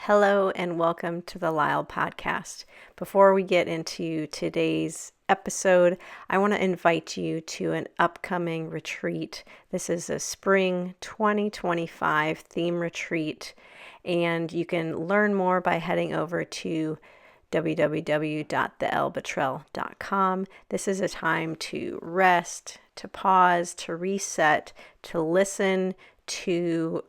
Hello and welcome to the LYHL podcast. Before we get into today's episode, I want to invite you to an upcoming retreat. This is a spring 2025 theme retreat, and you can learn more by heading over to www.thelyhl.com. This is a time to rest, to pause, to reset, to listen to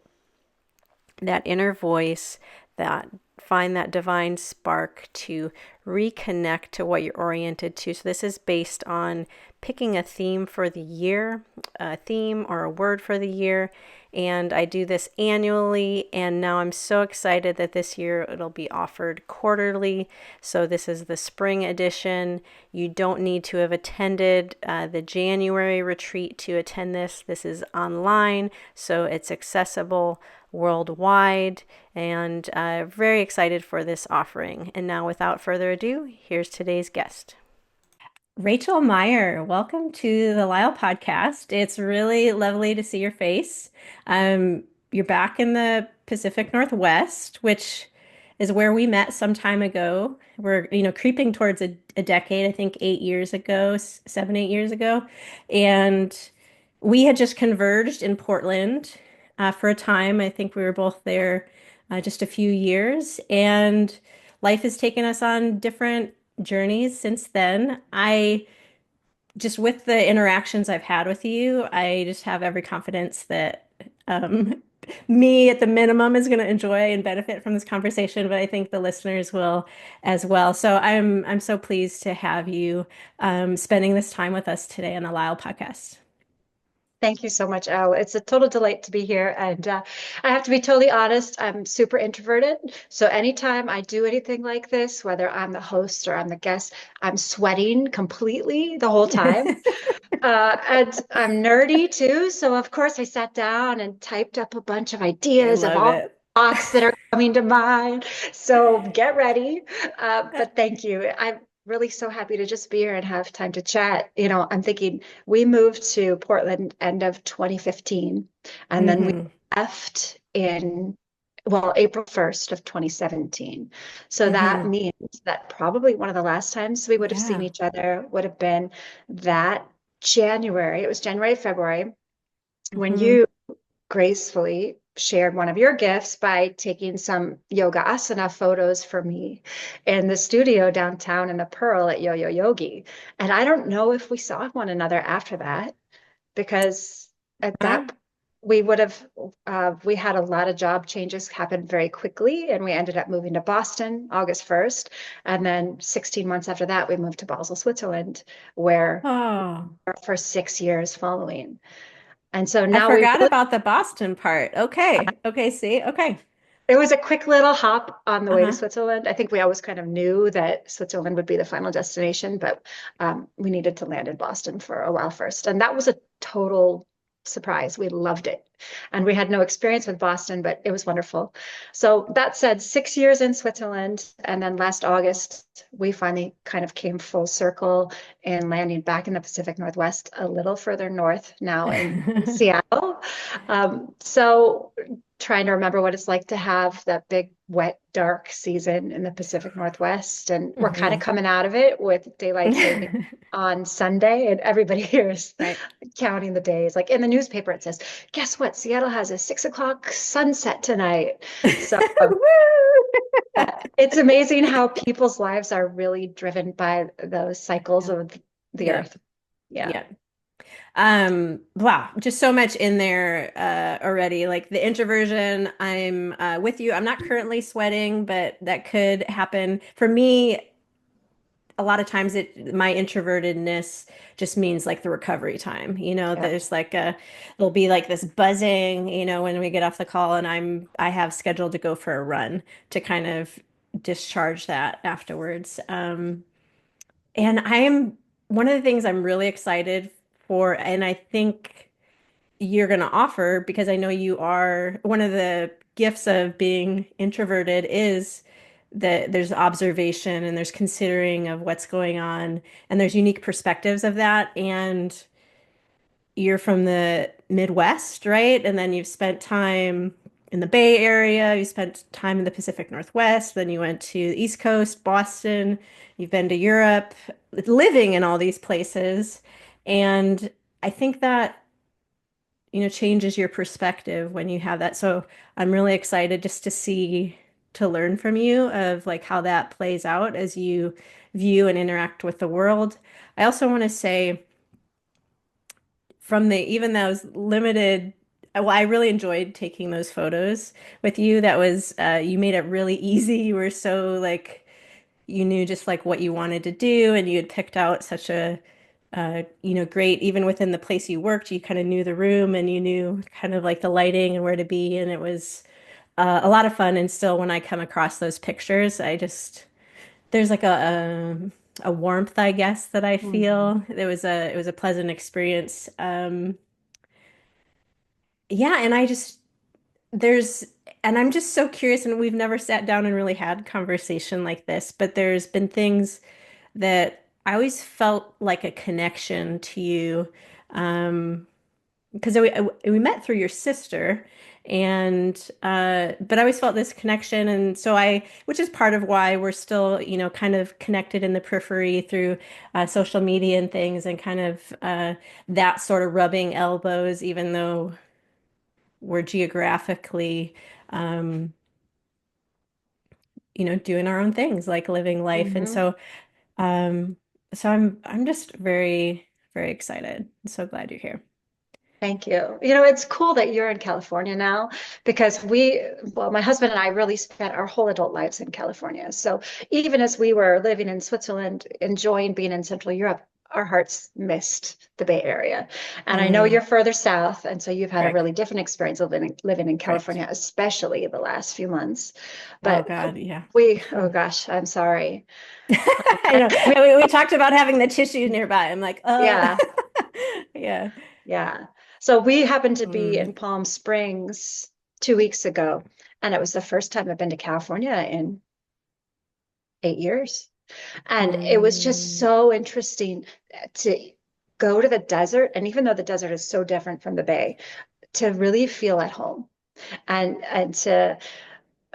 that inner voice, that find that divine spark to reconnect to what you're oriented to. So this is based on picking a theme for the year, a theme or a word for the year. And I do this annually, and now I'm so excited that this year it'll be offered quarterly. So this is the spring edition. You don't need to have attended the January retreat to attend this. This is online, so it's accessible worldwide, and very excited for this offering. And now, without further ado, here's today's guest. Rachel Meyer, welcome to the LYHL podcast. It's really lovely to see your face. You're back in the Pacific Northwest, which is where we met some time ago. We're, creeping towards a decade, I think 8 years ago, 7, 8 years ago. And we had just converged in Portland for a time. I think we were both there just a few years, and life has taken us on different journeys since then. I just, with the interactions I've had with you, I just have every confidence that me at the minimum is going to enjoy and benefit from this conversation, but I think the listeners will as well. So I'm so pleased to have you spending this time with us today on the LYHL podcast. Thank you so much, Elle. It's a total delight to be here. And I have to be totally honest, I'm super introverted. So anytime I do anything like this, whether I'm the host or I'm the guest, I'm sweating completely the whole time. And I'm nerdy too. So of course I sat down and typed up a bunch of I ideas of love all it. thoughts that are coming to mind. So get ready. But thank you. I'm really so happy to just be here and have time to chat. I'm thinking we moved to Portland end of 2015, and then we Hmm. left in, well, April 1st of 2017. So that Hmm. means that probably one of the last times we would have seen Yeah. each other would have been that January. It was January, February, when Hmm. you gracefully shared one of your gifts by taking some yoga asana photos for me in the studio downtown in the Pearl at Yo-Yo Yogi. And I don't know if we saw one another after that, because at Huh? that we would have we had a lot of job changes happen very quickly, and we ended up moving to Boston August 1st, and then 16 months after that we moved to Basel, Switzerland, where Oh, for 6 years following. And so I now we forgot really, about the Boston part. Okay. Okay. See? Okay. it was a quick little hop on the way to Uh-huh. Switzerland. I think we always kind of knew that Switzerland would be the final destination, but we needed to land in Boston for a while first. And that was a total surprise. We loved it. And we had no experience with Boston, but it was wonderful. So that said, 6 years in Switzerland. And then last August, we finally kind of came full circle and landing back in the Pacific Northwest, a little further north now in Seattle. So trying to remember what it's like to have that big, wet, dark season in the Pacific Northwest. And we're kind of Hmm. coming out of it with daylight saving on Sunday, and everybody here is Right. counting the days. Like in the newspaper, it says, guess what? Seattle has a 6 o'clock sunset tonight. So Woo! it's amazing how people's lives are really driven by those cycles Yeah. of the Yeah. earth. Yeah. Yeah. Wow, just so much in there already. Like the introversion, I'm with you. I'm not currently sweating, but that could happen. For me, a lot of times my introvertedness just means like the recovery time. Yeah. There's there'll be like this buzzing, when we get off the call, and I have scheduled to go for a run to kind of discharge that afterwards. And I'm one of the things I'm really excited for, and I think you're going to offer, because I know you are, one of the gifts of being introverted is that there's observation and there's considering of what's going on, and there's unique perspectives of that. And you're from the Midwest, right? And then you've spent time in the Bay Area, you spent time in the Pacific Northwest, then you went to the East Coast, Boston, you've been to Europe, living in all these places. And I think that, changes your perspective when you have that. So I'm really excited just to see, to learn from you of like how that plays out as you view and interact with the world. I also want to say, from the even those limited, well, I really enjoyed taking those photos with you. That was you made it really easy. You were so like, you knew just like what you wanted to do, and you had picked out such a great, even within the place you worked, you kind of knew the room and you knew kind of like the lighting and where to be, and it was a lot of fun. And still, when I come across those pictures, I just there's like a warmth, I guess, that I Mhm. feel. It was a pleasant experience. Yeah, and I just there's and I'm just so curious, and we've never sat down and really had conversation like this, but there's been things that I always felt like a connection to you. Because we met through your sister, and but I always felt this connection, and so which is part of why we're still, kind of connected in the periphery through social media and things, and kind of that sort of rubbing elbows, even though we're geographically, um, doing our own things, like living life. And Mhm. um, so I'm just very, very excited. I'm so glad you're here. Thank you. It's cool that you're in California now because well, my husband and I really spent our whole adult lives in California. So even as we were living in Switzerland, enjoying being in Central Europe, our hearts missed the Bay Area. And I know Mm, you're further south, and so you've had a correct, really different experience of living in correct. California, especially the last few months. Oh But God, yeah. oh gosh, I'm sorry. I know. We talked about having the tissue nearby. I'm like, Yeah, yeah. yeah. So we happened to be Mm, in Palm Springs 2 weeks ago, and it was the first time I've been to California in 8 years. And it was just mm, so interesting to go to the desert. And even though the desert is so different from the Bay, to really feel at home and to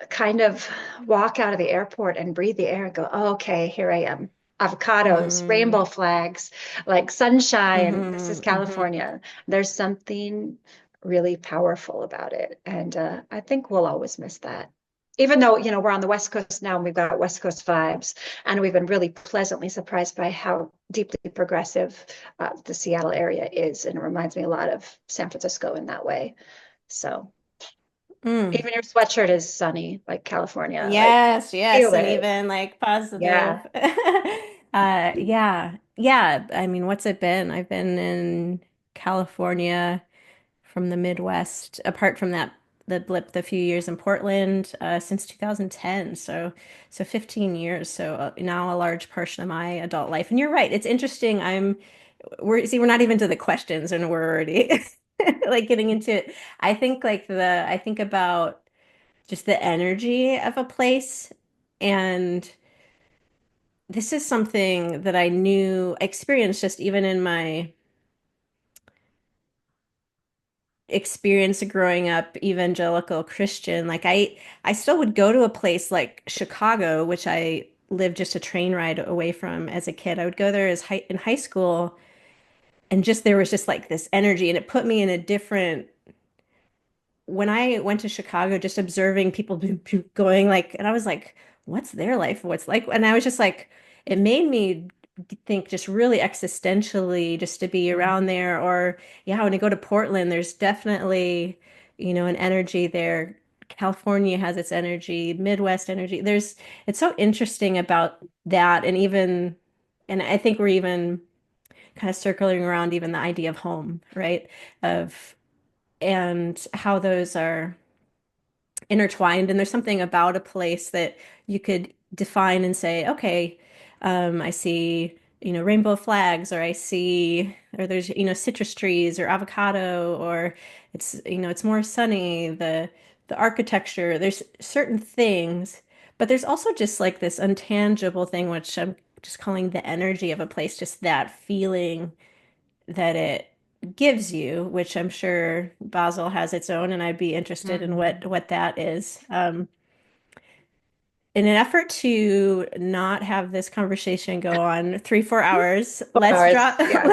kind of walk out of the airport and breathe the air and go, oh, okay, here I am. Avocados, mm-hmm, rainbow flags, like sunshine. This is mm-hmm, mm-hmm. California. There's something really powerful about it. And I think we'll always miss that. Even though, we're on the West Coast now and we've got West Coast vibes, and we've been really pleasantly surprised by how deeply progressive the Seattle area is. And it reminds me a lot of San Francisco in that way. So Mm. even your sweatshirt is sunny, like California. Like, Yes, yes, feel and it. even like positive. Yeah. Yeah, yeah. I mean, what's it been? I've been in California from the Midwest, apart from that, the blip, the few years in Portland, since 2010. So 15 years. So now a large portion of my adult life. And you're right. It's interesting. We're not even to the questions, and we're already like getting into it. I think about just the energy of a place. And this is something that I knew, experienced just even in my experience of growing up evangelical Christian. Like I still would go to a place like Chicago, which I lived just a train ride away from as a kid. I would go there in high school, and just there was just like this energy, and it put me in a different, when I went to Chicago, just observing people going like, and I was like, what's their life? What's like? And I was just like, it made me think just really existentially just to be around Mhm. there. Or, yeah, when I go to Portland, there's definitely, an energy there. California has its energy, Midwest energy. It's so interesting about that. And I think we're even kind of circling around even the idea of home, right? Of, and how those are intertwined. And there's something about a place that you could define and say, okay, I see, rainbow flags, or I see, or there's, citrus trees or avocado, or it's more sunny, the architecture, there's certain things, but there's also just like this intangible thing, which I'm just calling the energy of a place, just that feeling that it gives you, which I'm sure Basel has its own, and I'd be interested in Mm. what that is. In an effort to not have this conversation go on 3, 4 hours, 4 hours. Yeah.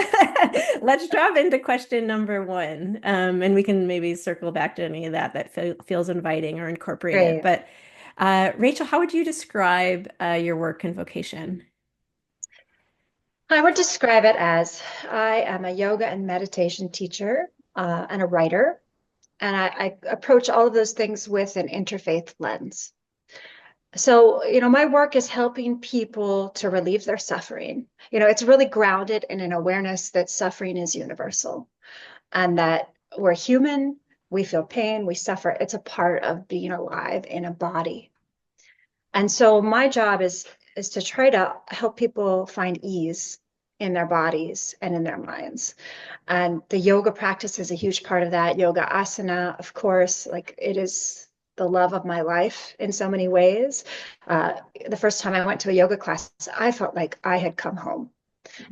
let's drop into question number one, and we can maybe circle back to any of that feels inviting or incorporate it. Great. But Rachel, how would you describe your work and vocation? I would describe it as I am a yoga and meditation teacher and a writer, and I approach all of those things with an interfaith lens. So, my work is helping people to relieve their suffering. It's really grounded in an awareness that suffering is universal and that we're human, we feel pain, we suffer. It's a part of being alive in a body. And so my job is to try to help people find ease in their bodies and in their minds. And the yoga practice is a huge part of that. Yoga asana, of course, like it is the love of my life in so many ways. The first time I went to a yoga class, I felt like I had come home.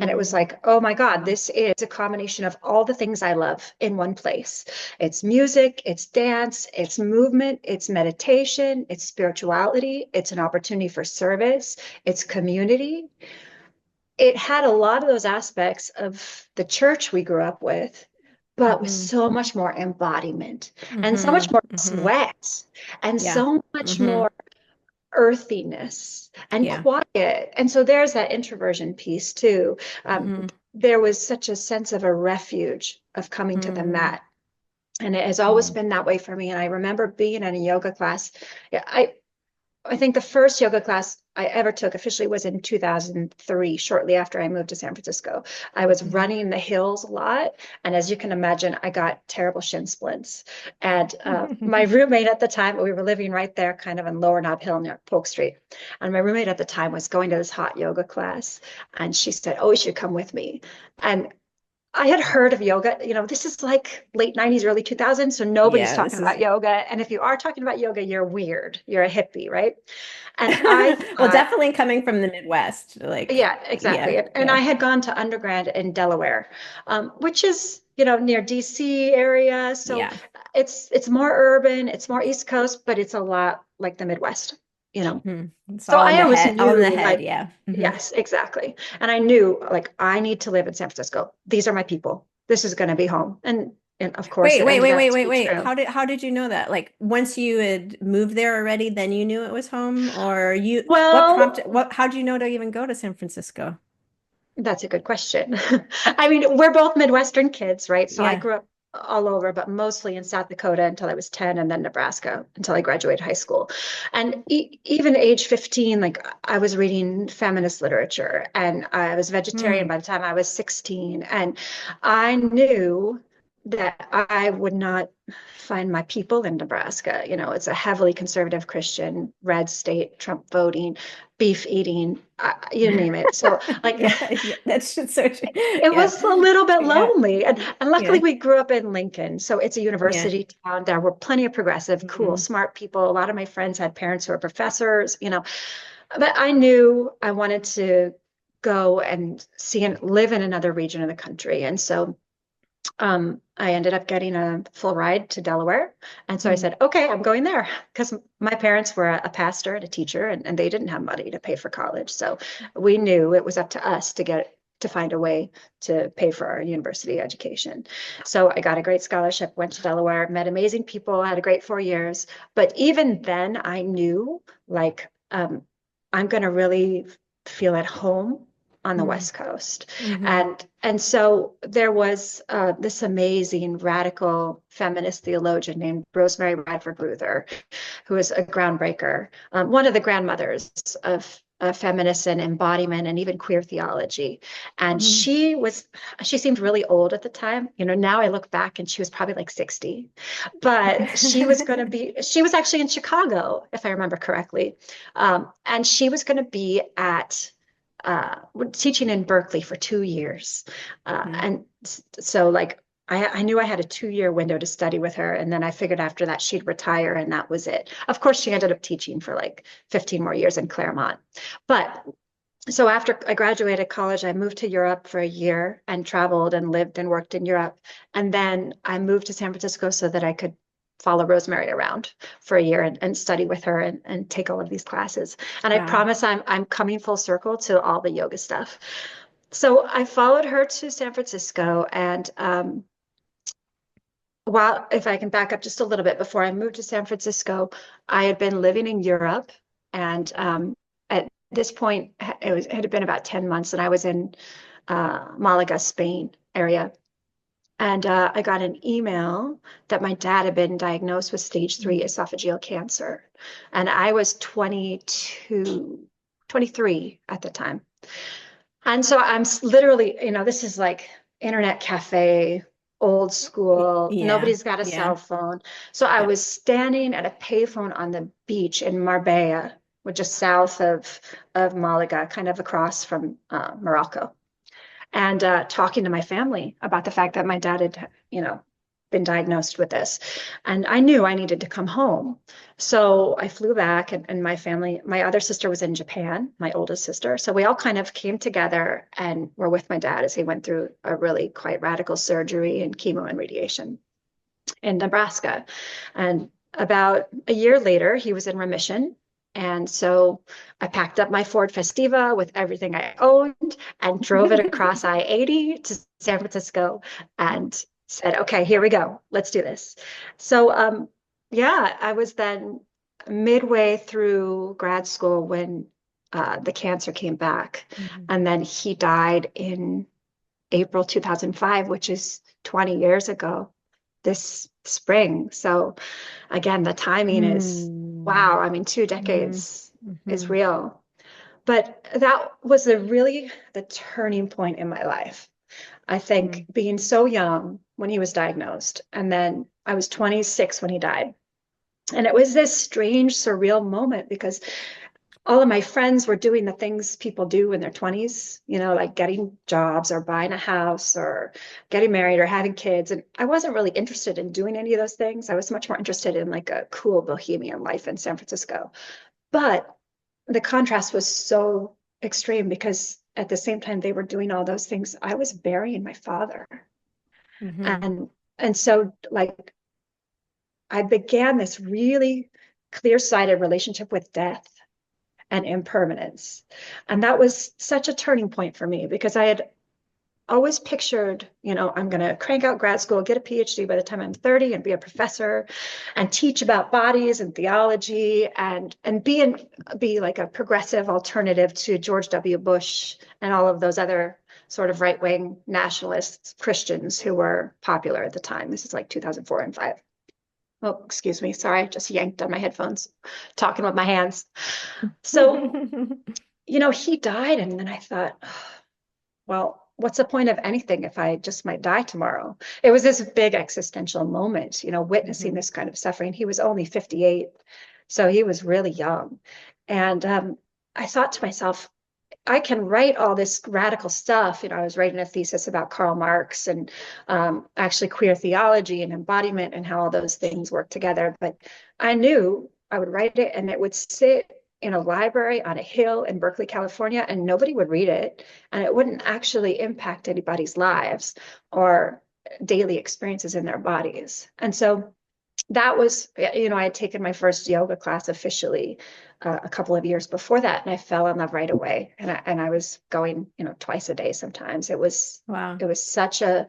And it was Mm, like, oh my God, this is a combination of all the things I love in one place. It's music, it's dance, it's movement, it's meditation, it's spirituality, it's an opportunity for service, it's community. It had a lot of those aspects of the church we grew up with, but with hmm so much more embodiment and so hmm much more hmm sweat and Yeah. so much hmm more earthiness and Yeah. quiet. And so there's that introversion piece too. hmm There was such a sense of a refuge of coming to the hmm mat. And it has always been that way for me. And I remember being in a yoga class. Yeah, I think the first yoga class I ever took officially was in 2003, shortly after I moved to San Francisco. I was hmm running the hills a lot. And as you can imagine, I got terrible shin splints. And my roommate at the time, we were living right there, kind of in Lower Nob Hill near Polk Street. And my roommate at the time was going to this hot yoga class. And she said, oh, you should come with me. And I had heard of yoga. This is like late 90s, early 2000s. So nobody's Yeah, talking this is about yoga. And if you are talking about yoga, you're weird. You're a hippie, right? And I well, thought, definitely coming from the Midwest, like, yeah, exactly. yeah, And I yeah, had gone to undergrad in Delaware, which is, near DC area. So yeah. it's more urban, it's more East Coast, but it's a lot like the Midwest, you know. hmm It's So all in I the always head, all in the knew head. like, Yeah. yes, exactly. And I knew like I need to live in San Francisco. These are my people. This is going to be home. And of course Wait, it wait, ended wait, up wait, to wait, be wait. true. How did you know that? Like once you had moved there already, then you knew it was home, or what prompted Well, how did you know to even go to San Francisco? that's a good question. I mean, we're both Midwestern kids, right? So I Yeah. grew up all over, but mostly in South Dakota until I was 10 and then Nebraska until I graduated high school. And even age 15, like I was reading feminist literature and I was vegetarian Hmm. by the time I was 16. And I knew that I would not find my people in Nebraska. It's a heavily conservative Christian, red state, Trump voting, beef eating, you name it. So like Yeah, yeah, that's just so true. it Yeah. was a little bit Yeah. lonely. And luckily Yeah. we grew up in Lincoln. So it's a Yeah. university town. There were plenty of progressive, cool, hmm smart people. A lot of my friends had parents who were professors. But I knew I wanted to go and see and live in another region of the country. And so I ended up getting a full ride to Delaware. And so I hmm said, okay, I'm going there because my parents were a pastor and a teacher and they didn't have money to pay for college. So we knew it was up to us to find a way to pay for our university education. So I got a great scholarship, went to Delaware, met amazing people, had a great 4 years. But even then I knew like I'm going to really feel at home on the hmm West Coast. hmm And so there was this amazing radical feminist theologian named Rosemary Radford Ruther, who is a groundbreaker, one of the grandmothers of feminist and embodiment and even queer theology. And hmm she seemed really old at the time. Now I look back and she was probably like 60, but she was actually in Chicago, if I remember correctly. And she was going to be at teaching in Berkeley for 2 years. And so like I knew I had a 2 year window to study with her. And then I figured after that she'd retire and that was it. Of course, she ended up teaching for like 15 more years in Claremont. But So after I graduated college, I moved to Europe for a year and traveled and lived and worked in Europe. And then I moved to San Francisco so that I could follow Rosemary around for a year and study with her and take all of these classes. And I Wow. promise I'm coming full circle to all the yoga stuff. So I followed her to San Francisco, and while if I can back up just a little bit, before I moved to San Francisco, I had been living in Europe, and at this point, it had been about 10 months, and I was in Malaga, Spain area. And I got an email that my dad had been diagnosed with stage 3 esophageal cancer. And I was 22, 23 at the time. And so I'm literally, this is like internet cafe, old school. Yeah. Nobody's got a Yeah. cell phone. So I Yep. was standing at a payphone on the beach in Marbella, which is south of Malaga, kind of across from Morocco, and talking to my family about the fact that my dad had, been diagnosed with this. And I knew I needed to come home. So I flew back, and my family, my other sister was in Japan, my oldest sister. So we all kind of came together and were with my dad as he went through a really quite radical surgery and chemo and radiation in Nebraska. And about a year later, he was in remission. And so I packed up my Ford Festiva with everything I owned and drove it across I-80 to San Francisco and said, okay, here we go. Let's do this. So, yeah, I was then midway through grad school when the cancer came back. Mhm. And then he died in April 2005, which is 20 years ago this spring. So again, the timing is Mm. wow. I mean, two Mhm. decades is Mhm. real. But that was really the turning point in my life. I think Mhm. being so young when he was diagnosed, and then I was 26 when he died. And it was this strange, surreal moment because all of my friends were doing the things people do in their 20s, like getting jobs or buying a house or getting married or having kids. And I wasn't really interested in doing any of those things. I was much more interested in like a cool bohemian life in San Francisco. But the contrast was so extreme because at the same time they were doing all those things, I was burying my father. Mhm. And so like I began this really clear-sighted relationship with death and impermanence. And that was such a turning point for me because I had always pictured, I'm going to crank out grad school, get a PhD by the time I'm 30 and be a professor and teach about bodies and theology and be like a progressive alternative to George W. Bush and all of those other sort of right-wing nationalist Christians who were popular at the time. This is like 2004 and 5. Oh, excuse me. Sorry, I just yanked on my headphones, talking with my hands. So he died. And then I thought, oh, well, what's the point of anything if I just might die tomorrow? It was this big existential moment, witnessing Mhm. this kind of suffering. He was only 58, so he was really young. And I thought to myself, I can write all this radical stuff. I was writing a thesis about Karl Marx and actually queer theology and embodiment and how all those things work together. But I knew I would write it and it would sit in a library on a hill in Berkeley, California, and nobody would read it. And it wouldn't actually impact anybody's lives or daily experiences in their bodies. And so that was, I had taken my first yoga class officially a couple of years before that, and I fell in love right away. And I was going, twice a day sometimes. It was Wow. it was such a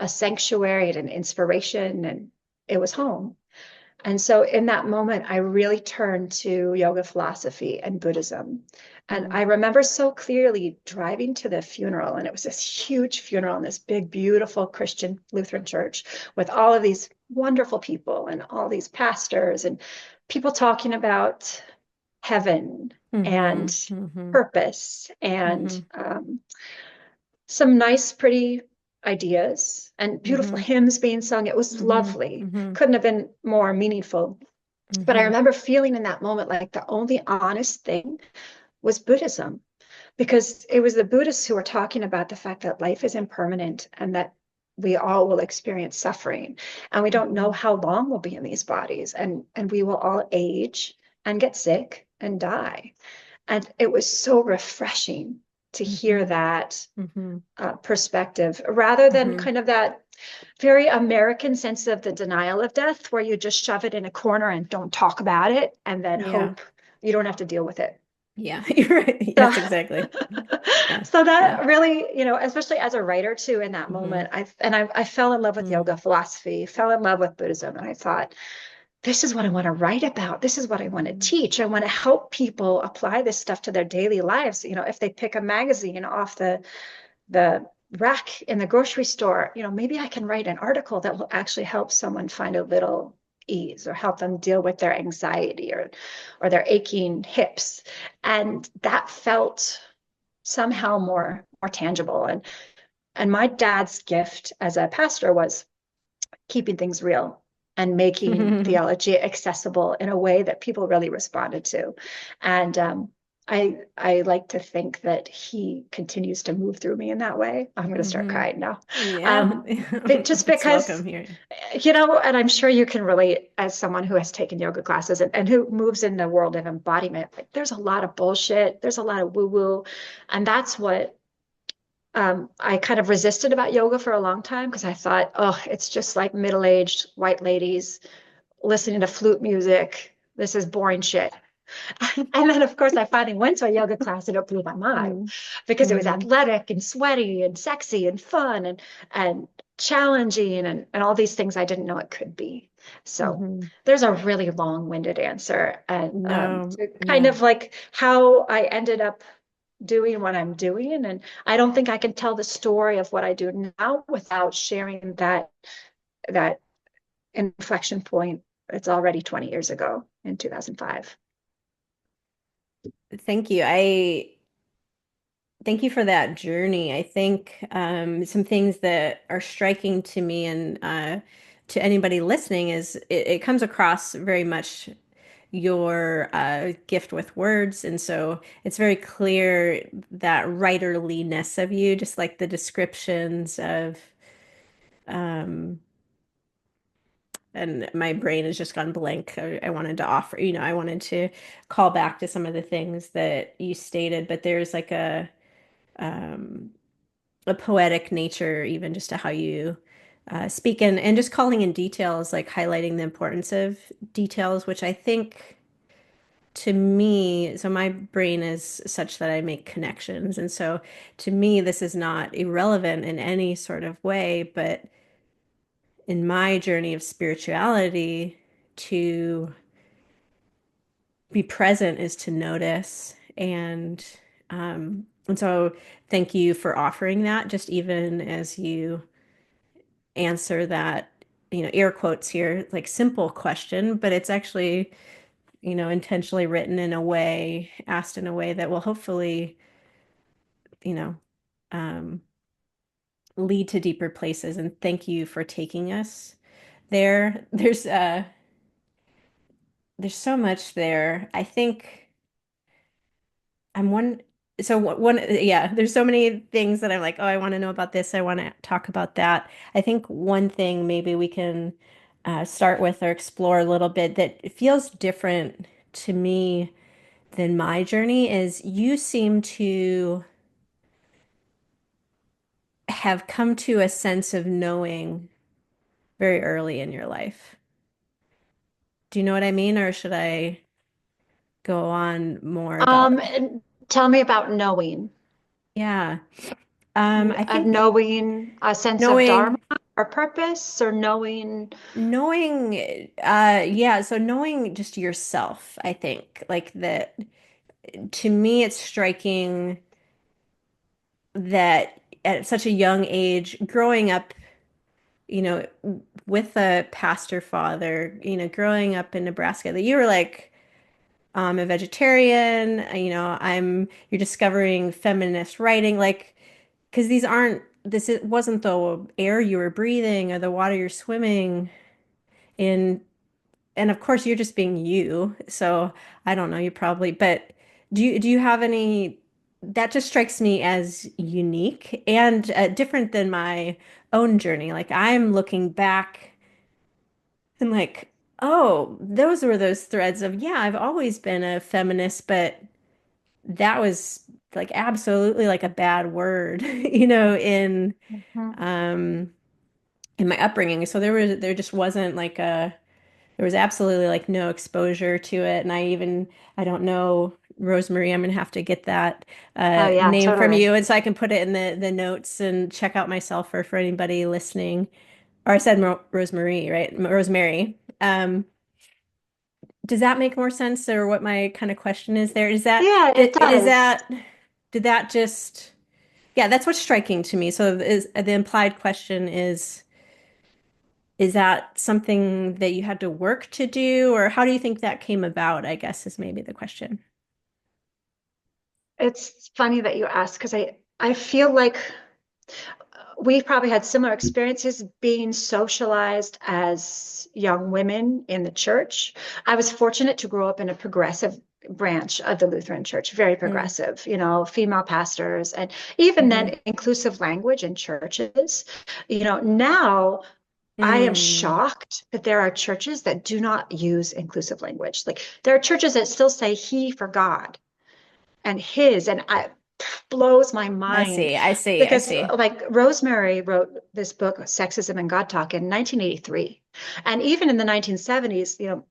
sanctuary and an inspiration, and it was home. And so in that moment, I really turned to yoga philosophy and Buddhism. And I Mm. remember so clearly driving to the funeral, and it was this huge funeral in this big, beautiful Christian Lutheran church with all of these wonderful people and all these pastors and people talking about heaven and Mhm. Mhm. purpose and Mhm. some nice, pretty ideas and beautiful Mhm. hymns being sung. It was Mhm. lovely. Mhm. Couldn't have been more meaningful. But I Mhm. remember feeling in that moment like the only honest thing was Buddhism, because it was the Buddhists who were talking about the fact that life is impermanent and that we all will experience suffering and we don't know Mhm. how long we'll be in these bodies and we will all age and get sick and die. And it was so refreshing to hear Mm-hmm. that Mm-hmm. perspective rather than Mm-hmm. kind of that very American sense of the denial of death, where you just shove it in a corner and don't talk about it and then Yeah. hope you don't have to deal with it. Yeah. You're right. So, Yes, exactly. Yeah. so Yeah. that really, especially as a writer too, in that Mm-hmm. moment, I fell in love with yoga philosophy, fell in love with Buddhism, and I thought, this is what I want to write about. This is what I want to Mm-hmm. teach. I want to help people apply this stuff to their daily lives. If they pick a magazine off the rack in the grocery store, maybe I can write an article that will actually help someone find a little ease or help them deal with their anxiety or their aching hips. And that felt somehow more tangible. And my dad's gift as a pastor was keeping things real and making theology accessible in a way that people really responded to. And I like to think that he continues to move through me in that way. I'm going to start Mm-hmm. crying now. Yeah. Um, but just It's because, welcome here. and I'm sure you can relate as someone who has taken yoga classes and who moves in the world of embodiment. Like, there's a lot of bullshit, there's a lot of woo-woo, and that's what I kind of resisted about yoga for a long time because I thought, oh, it's just like middle-aged white ladies listening to flute music. This is boring shit. And then, of course, I finally went to a yoga class and it blew my mind because it was Mm-hmm. athletic and sweaty and sexy and fun and challenging and all these things I didn't know it could be. So Mm-hmm. there's a really long-winded answer and No, to kind yeah. of like how I ended up doing what I'm doing. And I don't think I can tell the story of what I do now without sharing that inflection point. It's already 20 years ago in 2005. Thank you. I thank you for that journey. I think some things that are striking to me and to anybody listening is it comes across very much your gift with words. And so it's very clear that writerliness of you, just like the descriptions of, um, and my brain has just gone blank. I wanted to offer, I wanted to call back to some of the things that you stated, but there's like um, a poetic nature, even just to how you speak and just calling in details, like highlighting the importance of details, which I think to me, so my brain is such that I make connections. And so to me, this is not irrelevant in any sort of way, but in my journey of spirituality, to be present is to notice. And so thank you for offering that, just even as you answer that, air quotes here, like simple question, but it's actually, intentionally written in a way, asked in a way that will hopefully, you know, um, lead to deeper places. And thank you for taking us there. There's so much there. I think I'm one. So one, yeah, there's so many things that I'm like, oh, I want to know about this. I want to talk about that. I think one thing maybe we can start with or explore a little bit that feels different to me than my journey is you seem to have come to a sense of knowing very early in your life. Do you know what I mean? Or should I go on more about that? And tell me about knowing, Yeah. I of think knowing a sense of dharma knowing or purpose or knowing. knowing yeah, so knowing just yourself, I think. Like that to me it's striking that at such a young age, growing up, you know, with a pastor father, growing up in Nebraska, that you were like, I'm a vegetarian, you're discovering feminist writing, like, because this wasn't the air you were breathing or the water you're swimming in. And of course, you're just being you. So I don't know, you probably, but do you have any, that just strikes me as unique and different than my own journey. Like I'm looking back and like, oh, those were those threads of, yeah, I've always been a feminist, but that was like absolutely like a bad word, you know, Mhm. um in my upbringing. So there just wasn't like a there was absolutely like no exposure to it. And I don't know, Rosemary, I'm gonna have to get that Oh yeah, name from totally. you, and so I can put it in the notes and check out myself for anybody listening. Or I said Rosemary, right? Rosemary. Does that make more sense, or what my kind of question is there? Yeah, it Is does. that did that just yeah, that's what's striking to me. So is the implied question is that something that you had to work to do, or how do you think that came about, I guess is maybe the question. It's funny that you ask because I feel like we probably had similar experiences being socialized as young women in the church. I was fortunate to grow up in a progressive branch of the Lutheran Church, very Mm, progressive, you know, female pastors, and even hmm then inclusive language in churches. You know, now I am mm, shocked that there are churches that do not use inclusive language. Like there are churches that still say he for God and his, and I blows my I mind see, I see, I because see. like Rosemary wrote this book, Sexism and God Talk, in 1983. And even in the 1970s, you know,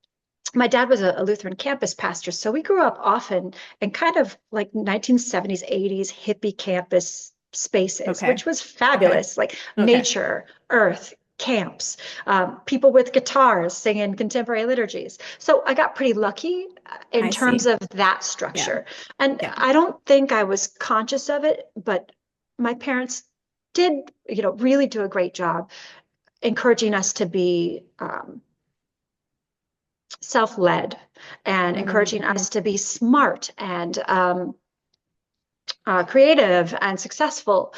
my dad was a Lutheran campus pastor. So we grew up often in kind of like 1970s, 80s hippie campus spaces, Okay, which was okay, fabulous, like okay. nature, earth, camps, people with guitars singing contemporary liturgies. So I got pretty lucky in I terms see. of that Yeah, structure. And yeah. I don't think I was conscious of it, but my parents did, you know, really do a great job encouraging us to be self-led and encouraging Mm-hmm, us to be smart and creative and successful.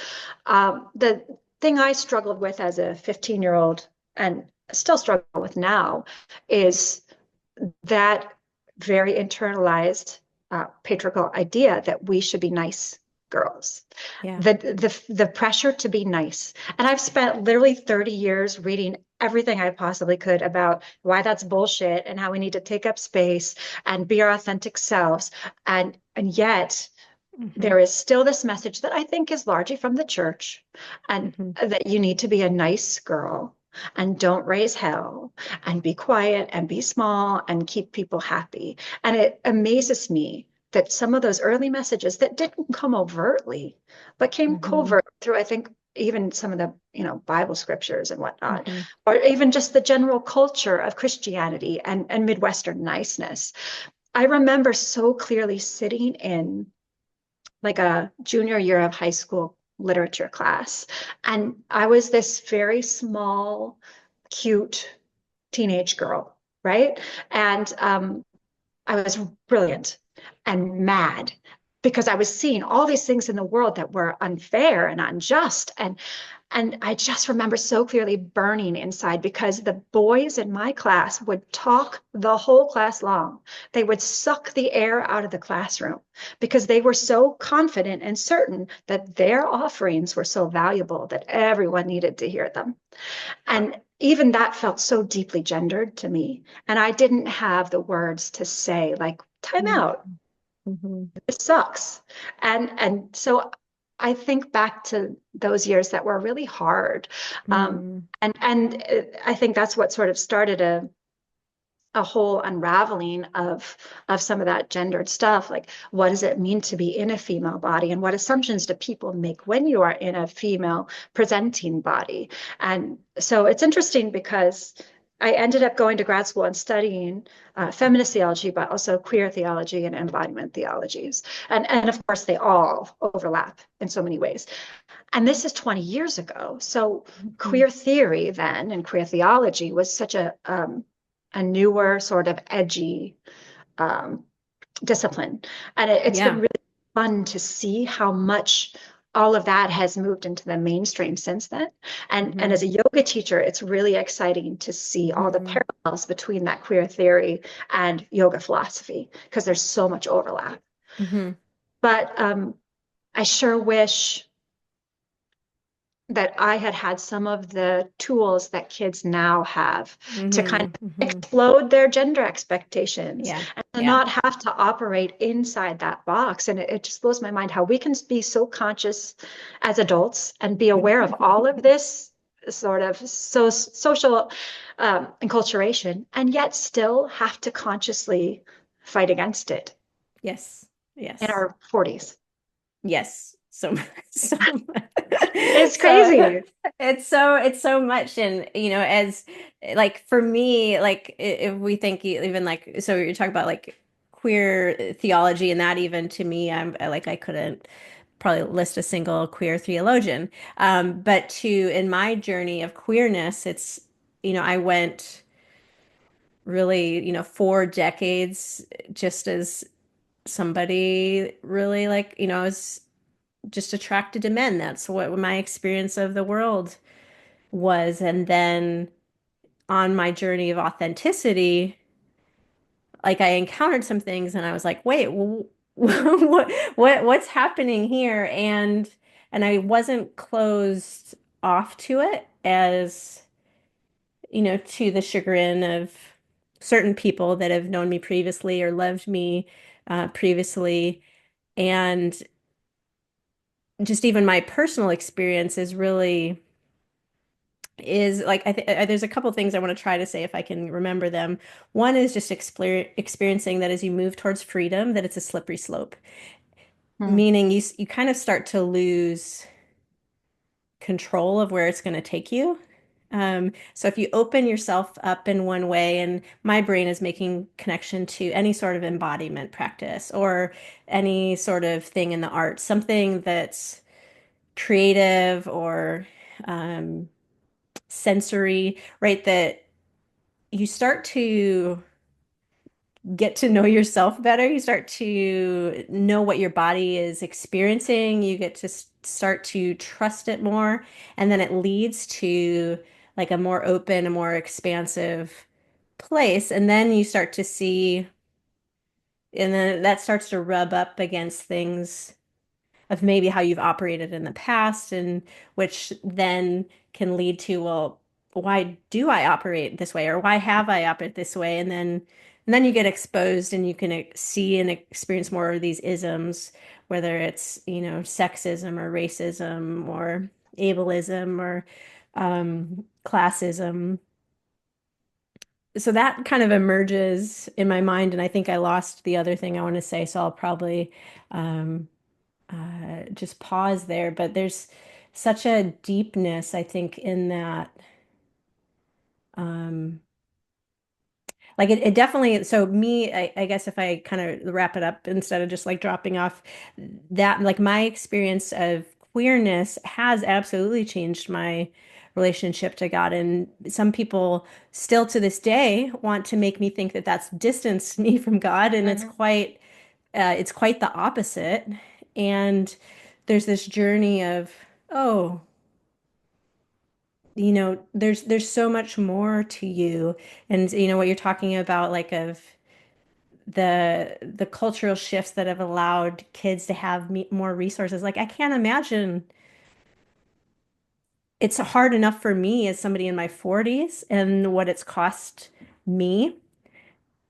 The thing I struggled with as a 15-year-old and still struggle with now is that very internalized patriarchal idea that we should be nice girls. yeah. The pressure to be nice. And I've spent literally 30 years reading everything I possibly could about why that's bullshit and how we need to take up space and be our authentic selves. And yet Mm-hmm, there is still this message that I think is largely from the church, and mm-hmm, that you need to be a nice girl and don't raise hell and be quiet and be small and keep people happy. And it amazes me that some of those early messages that didn't come overtly, but came mm-hmm, covert through, I think, even some of the, you know, Bible scriptures and whatnot, mm-hmm. or even just the general culture of Christianity and Midwestern niceness. I remember so clearly sitting in like a junior year of high school literature class. And I was this very small, cute teenage girl, right? And I was brilliant and mad because I was seeing all these things in the world that were unfair and unjust. And I just remember so clearly burning inside because the boys in my class would talk the whole class long. They would suck the air out of the classroom because they were so confident and certain that their offerings were so valuable that everyone needed to hear them. And even that felt so deeply gendered to me. And I didn't have the words to say, like, time out, Mm-hmm. this sucks. And so I think back to those years that were really hard. Um, Mm-hmm. and I think that's what sort of started a whole unraveling of some of that gendered stuff. Like, what does it mean to be in a female body, and what assumptions do people make when you are in a female presenting body? And so it's interesting because I ended up going to grad school and studying feminist theology, but also queer theology and embodiment theologies. And of course, they all overlap in so many ways. And this is 20 years ago. So Mm-hmm. queer theory then and queer theology was such a newer sort of edgy um, discipline. And it's been Yeah. really fun to see how much all of that has moved into the mainstream since then. And Mm-hmm. as a yoga teacher, it's really exciting to see all the Mm-hmm. parallels between that queer theory and yoga philosophy because there's so much overlap. Mm-hmm. But I sure wish that I had had some of the tools that kids now have to kind Mm-hmm. of Mm-hmm. explode their gender expectations Yeah. and to Yeah. not have to operate inside that box. And it just blows my mind how we can be so conscious as adults and be aware of all of this sort of social enculturation, and yet still have to consciously fight against it Yes. in Yes. our 40s. Yes. So, so, It's so crazy. it's so much. And, as like for me, like if we think even like, so you're talking about like queer theology and that even to me, I couldn't probably list a single queer theologian. But in my journey of queerness, I went really, 4 decades just as somebody really like, is just attracted to men. That's what my experience of the world was. And then on my journey of authenticity, like I encountered some things and I was like, wait, what's happening here? And I wasn't closed off to it as, to the chagrin of certain people that have known me previously or loved me previously. And just even my personal experience is like there's a couple things I want to try to say if I can remember them. One is just experiencing that as you move towards freedom, that it's a slippery slope, Hmm. meaning you kind of start to lose control of where it's going to take you. So if you open yourself up in one way, and my brain is making connection to any sort of embodiment practice or any sort of thing in the arts, something that's creative or um, sensory, right? That you start to get to know yourself better. You start to know what your body is experiencing. You get to start to trust it more. And then it leads to like a more open, a more expansive place. And then you start to see, and then that starts to rub up against things of maybe how you've operated in the past, and which then can lead to, well, why do I operate this way, or why have I operated this way? And then you get exposed and you can see and experience more of these isms, whether it's, sexism or racism or ableism or classism. So that kind of emerges in my mind, and I think I lost the other thing I want to say, so I'll probably um, just pause there. But there's such a deepness, I think, in that. Um, like it definitely, so me, I guess if I kind of wrap it up instead of just like dropping off, that like my experience of queerness has absolutely changed my relationship to God. And some people still to this day want to make me think that that's distanced me from God. And Mhm. it's quite the opposite. And there's this journey of, oh, there's so much more to you. And what you're talking about, like of the cultural shifts that have allowed kids to have more resources. Like I can't imagine it's hard enough for me as somebody in my 40s and what it's cost me,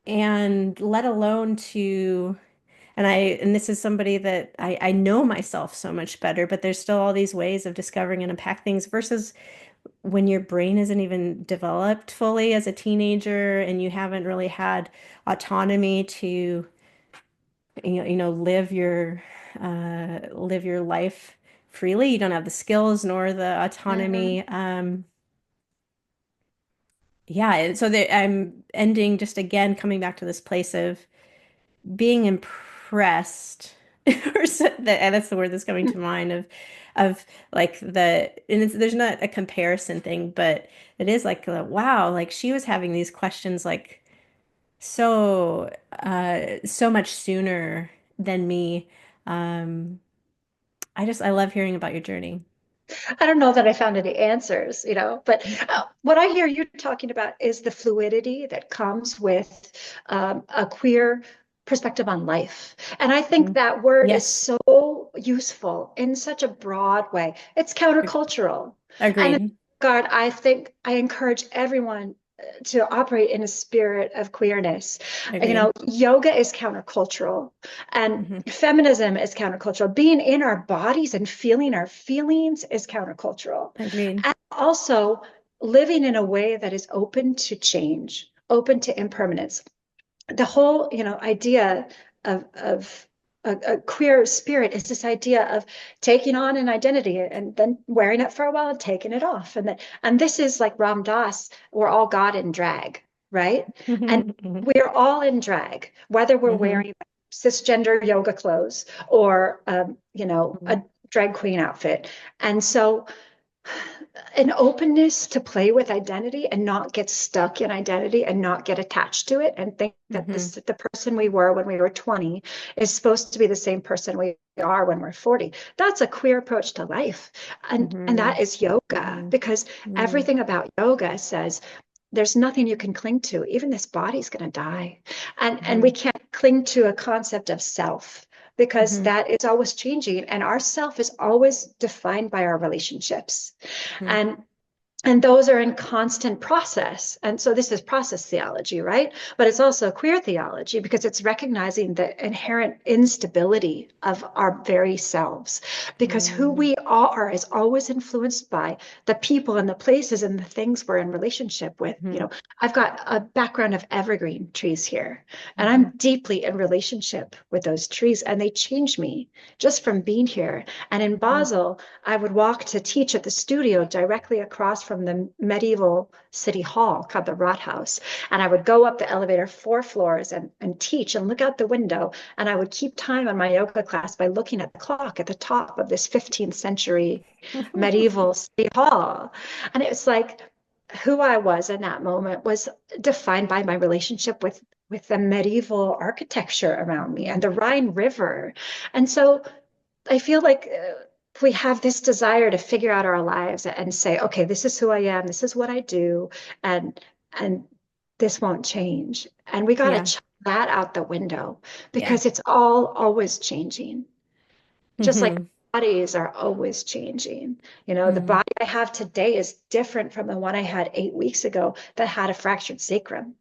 and let alone to. And this is somebody that I know myself so much better, but there's still all these ways of discovering and unpack things versus when your brain isn't even developed fully as a teenager and you haven't really had autonomy to, live your life freely. You don't have the skills nor the Mhm. autonomy. Yeah, and so I'm ending just again coming back to this place of being impressed and that's the word that's coming to mind of like there's not a comparison thing, but it is like wow, like she was having these questions like so much sooner than me. um I love hearing about your journey. I don't know that I found any answers, but what I hear you talking about is the fluidity that comes with a queer perspective on life. And I think Mhm. that word is Yes. so useful in such a broad way. It's Ag- countercultural. And in Agreed. that regard, I think I encourage everyone to operate in a spirit of queerness. You Agreed. know, yoga is countercultural and Hmm. feminism is countercultural. Being in our bodies and feeling our feelings is countercultural. Agreed. And also living in a way that is open to change, open to impermanence. The whole, idea of a queer spirit is this idea of taking on an identity and then wearing it for a while and taking it off. And this is like Ram Dass, we're all God in drag, right? And Hmm. we're all in drag, whether we're Hmm. wearing cisgender yoga clothes or, Hmm. a drag queen outfit. And so an openness to play with identity and not get stuck in identity and not get attached to it and think that Hmm. the person we were when we were 20 is supposed to be the same person we are when we're 40. That's a queer approach to life. And Hmm. that is yoga, Hmm. because everything about yoga says there's nothing you can cling to. Even this body's going to die. And Hmm. we can't cling to a concept of self, because Hmm. that is always changing and our self is always defined by our relationships. Hmm. And those are in constant process. And so this is process theology, right? But it's also queer theology, because it's recognizing the inherent instability of our very selves, because who Hmm. we are is always influenced by the people and the places and the things we're in relationship with. Hmm. I've got a background of evergreen trees here, and Hmm. I'm deeply in relationship with those trees, and they change me just from being here. And in Hmm. Basel, I would walk to teach at the studio directly across from the medieval city hall called the Rathaus. And I would go up the elevator 4 floors and teach and look out the window. And I would keep time on my yoga class by looking at the clock at the top of this 15th century medieval city hall. And it was like who I was in that moment was defined by my relationship with the medieval architecture around me and the Rhine River. And so I feel like we have this desire to figure out our lives and say, okay, this is who I am, this is what I do, and and this won't change. And we got to Yeah. chuck that out the window, Yeah. because it's all always changing. Just like Hmm. bodies are always changing. The Hmm. body I have today is different from the one I had 8 weeks ago that had a fractured sacrum.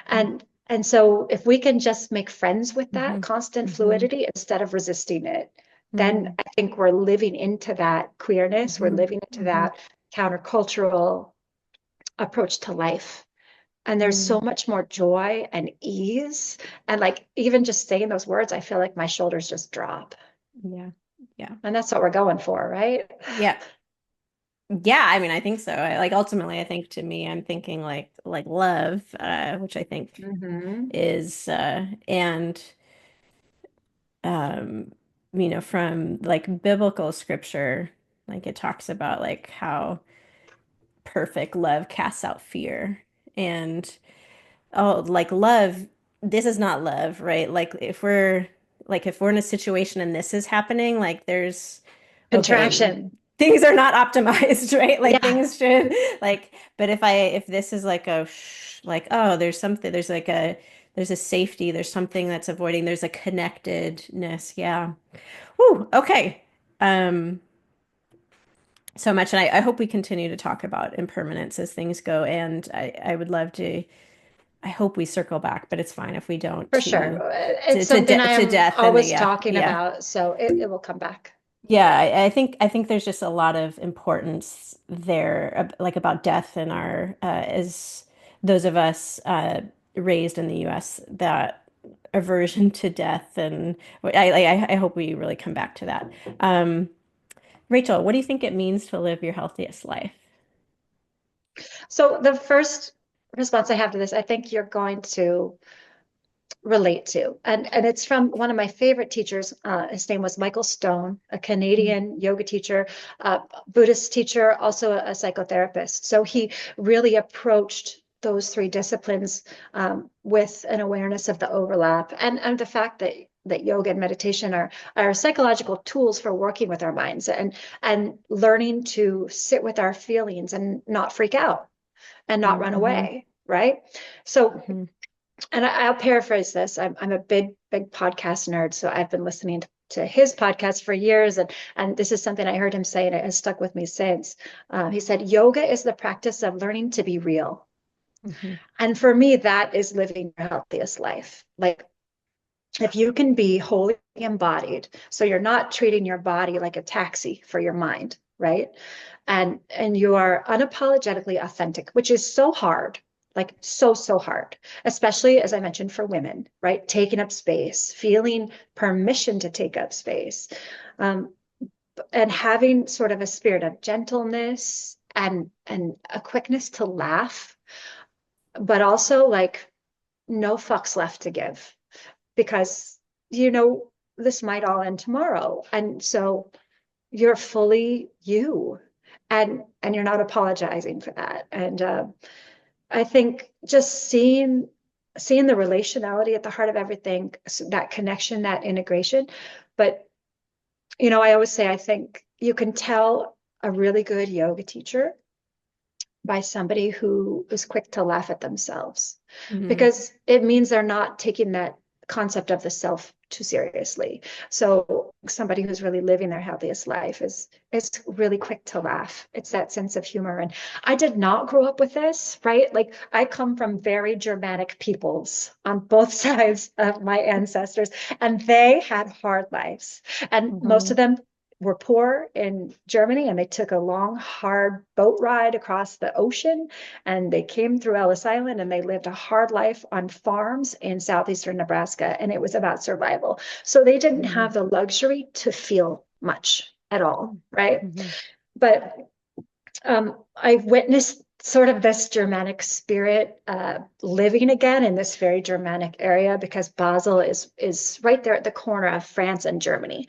And so if we can just make friends with that Hmm. constant Hmm. fluidity instead of resisting it, then Hmm. I think we're living into that queerness, we're Hmm. living into Hmm. that countercultural approach to life. And there's Hmm. so much more joy and ease. And like even just saying those words, I feel like my shoulders just drop. Yeah. Yeah. And that's what we're going for, right? Yeah. Yeah, I mean, I think so. Like ultimately, I think to me, I'm thinking like love, which I think Mm-hmm. is and um from like biblical scripture, like it talks about like how perfect love casts out fear. And oh, like love, this is not love, right? Like if we're in a situation and this is happening, like there's okay, Contraction. things are not optimized, right? Like Yeah. things should like, but if this is like like, oh, there's something, there's a safety, there's something that's avoiding, there's a connectedness. Yeah. Whew, okay. Um, so much. And I hope we continue to talk about impermanence as things go. And I would love to, I hope we circle back, but it's fine if we don't For sure. to It's something to I'm death and the always yeah, talking yeah. about, so it will come back. Yeah, I think there's just a lot of importance there, like about death in our as those of us raised in the U.S. that aversion to death, and I hope we really come back to that. Um, Rachel, what do you think it means to live your healthiest life? So the first response I have to this, I think you're going to relate to, and it's from one of my favorite teachers. His name was Michael Stone, a Canadian yoga teacher, Buddhist teacher, also a psychotherapist. So he really approached those three disciplines with an awareness of the overlap and the fact that yoga and meditation are psychological tools for working with our minds and learning to sit with our feelings and not freak out and not run Mm-hmm. away, right? So Hmm. and I'll paraphrase this. I'm a big podcast nerd, so I've been listening to his podcast for years, and this is something I heard him say, and it has stuck with me since. He said, "Yoga is the practice of learning to be real," Mhm. and for me, that is living your healthiest life. Like if you can be wholly embodied, so you're not treating your body like a taxi for your mind, right? And you are unapologetically authentic, which is so hard, like so hard, especially as I mentioned for women, right? Taking up space, feeling permission to take up space, um, and having sort of a spirit of gentleness and a quickness to laugh, but also like no fucks left to give because you know this might all end tomorrow, and so you're fully you, and you're not apologizing for that. And I think just seeing the relationality at the heart of everything, that connection, that integration. But I always say I think you can tell a really good yoga teacher by somebody who is quick to laugh at themselves, Mhm. because it means they're not taking that concept of the self too seriously. So somebody who's really living their healthiest life is really quick to laugh. It's that sense of humor. And I did not grow up with this, right? Like I come from very Germanic peoples on both sides of my ancestors, and they had hard lives. And most of Mhm. them were poor in Germany, and they took a long, hard boat ride across the ocean, and they came through Ellis Island, and they lived a hard life on farms in southeastern Nebraska, and it was about survival. So they didn't have Mhm. the luxury to feel much at all, right? Mhm. But I've witnessed sort of this Germanic spirit living again in this very Germanic area, because Basel is right there at the corner of France and Germany,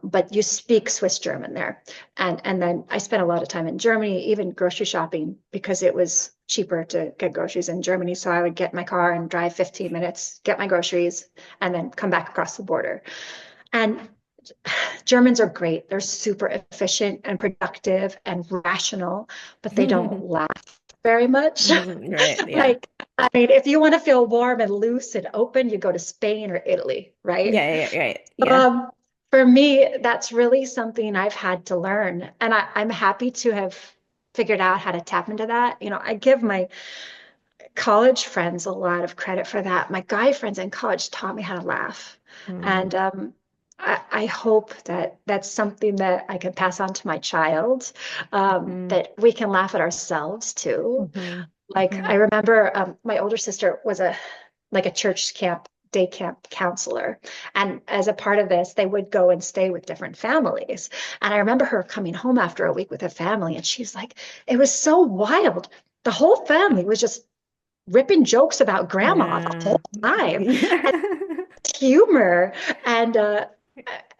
but you speak Swiss German there. And then I spent a lot of time in Germany, even grocery shopping, because it was cheaper to get groceries in Germany. So I would get my car and drive 15 minutes, get my groceries, and then come back across the border. And Germans are great. They're super efficient and productive and rational, but they don't Mhm. laugh very much. Right. Yeah. Like, I mean, if you want to feel warm and loose and open, you go to Spain or Italy, right? Yeah. Yeah. Right. Yeah. Um, for me, that's really something I've had to learn. And I'm happy to have figured out how to tap into that. I give my college friends a lot of credit for that. My guy friends in college taught me how to laugh. Mhm. And I hope that that's something that I can pass on to my child, Mhm. that we can laugh at ourselves too. Mhm. Like I Mhm. remember my older sister was a church camp, day camp counselor. And as a part of this, they would go and stay with different families. And I remember her coming home after a week with a family, and she's like, it was so wild. The whole family was just ripping jokes about grandma the Yeah. whole time, and Yeah. humor. And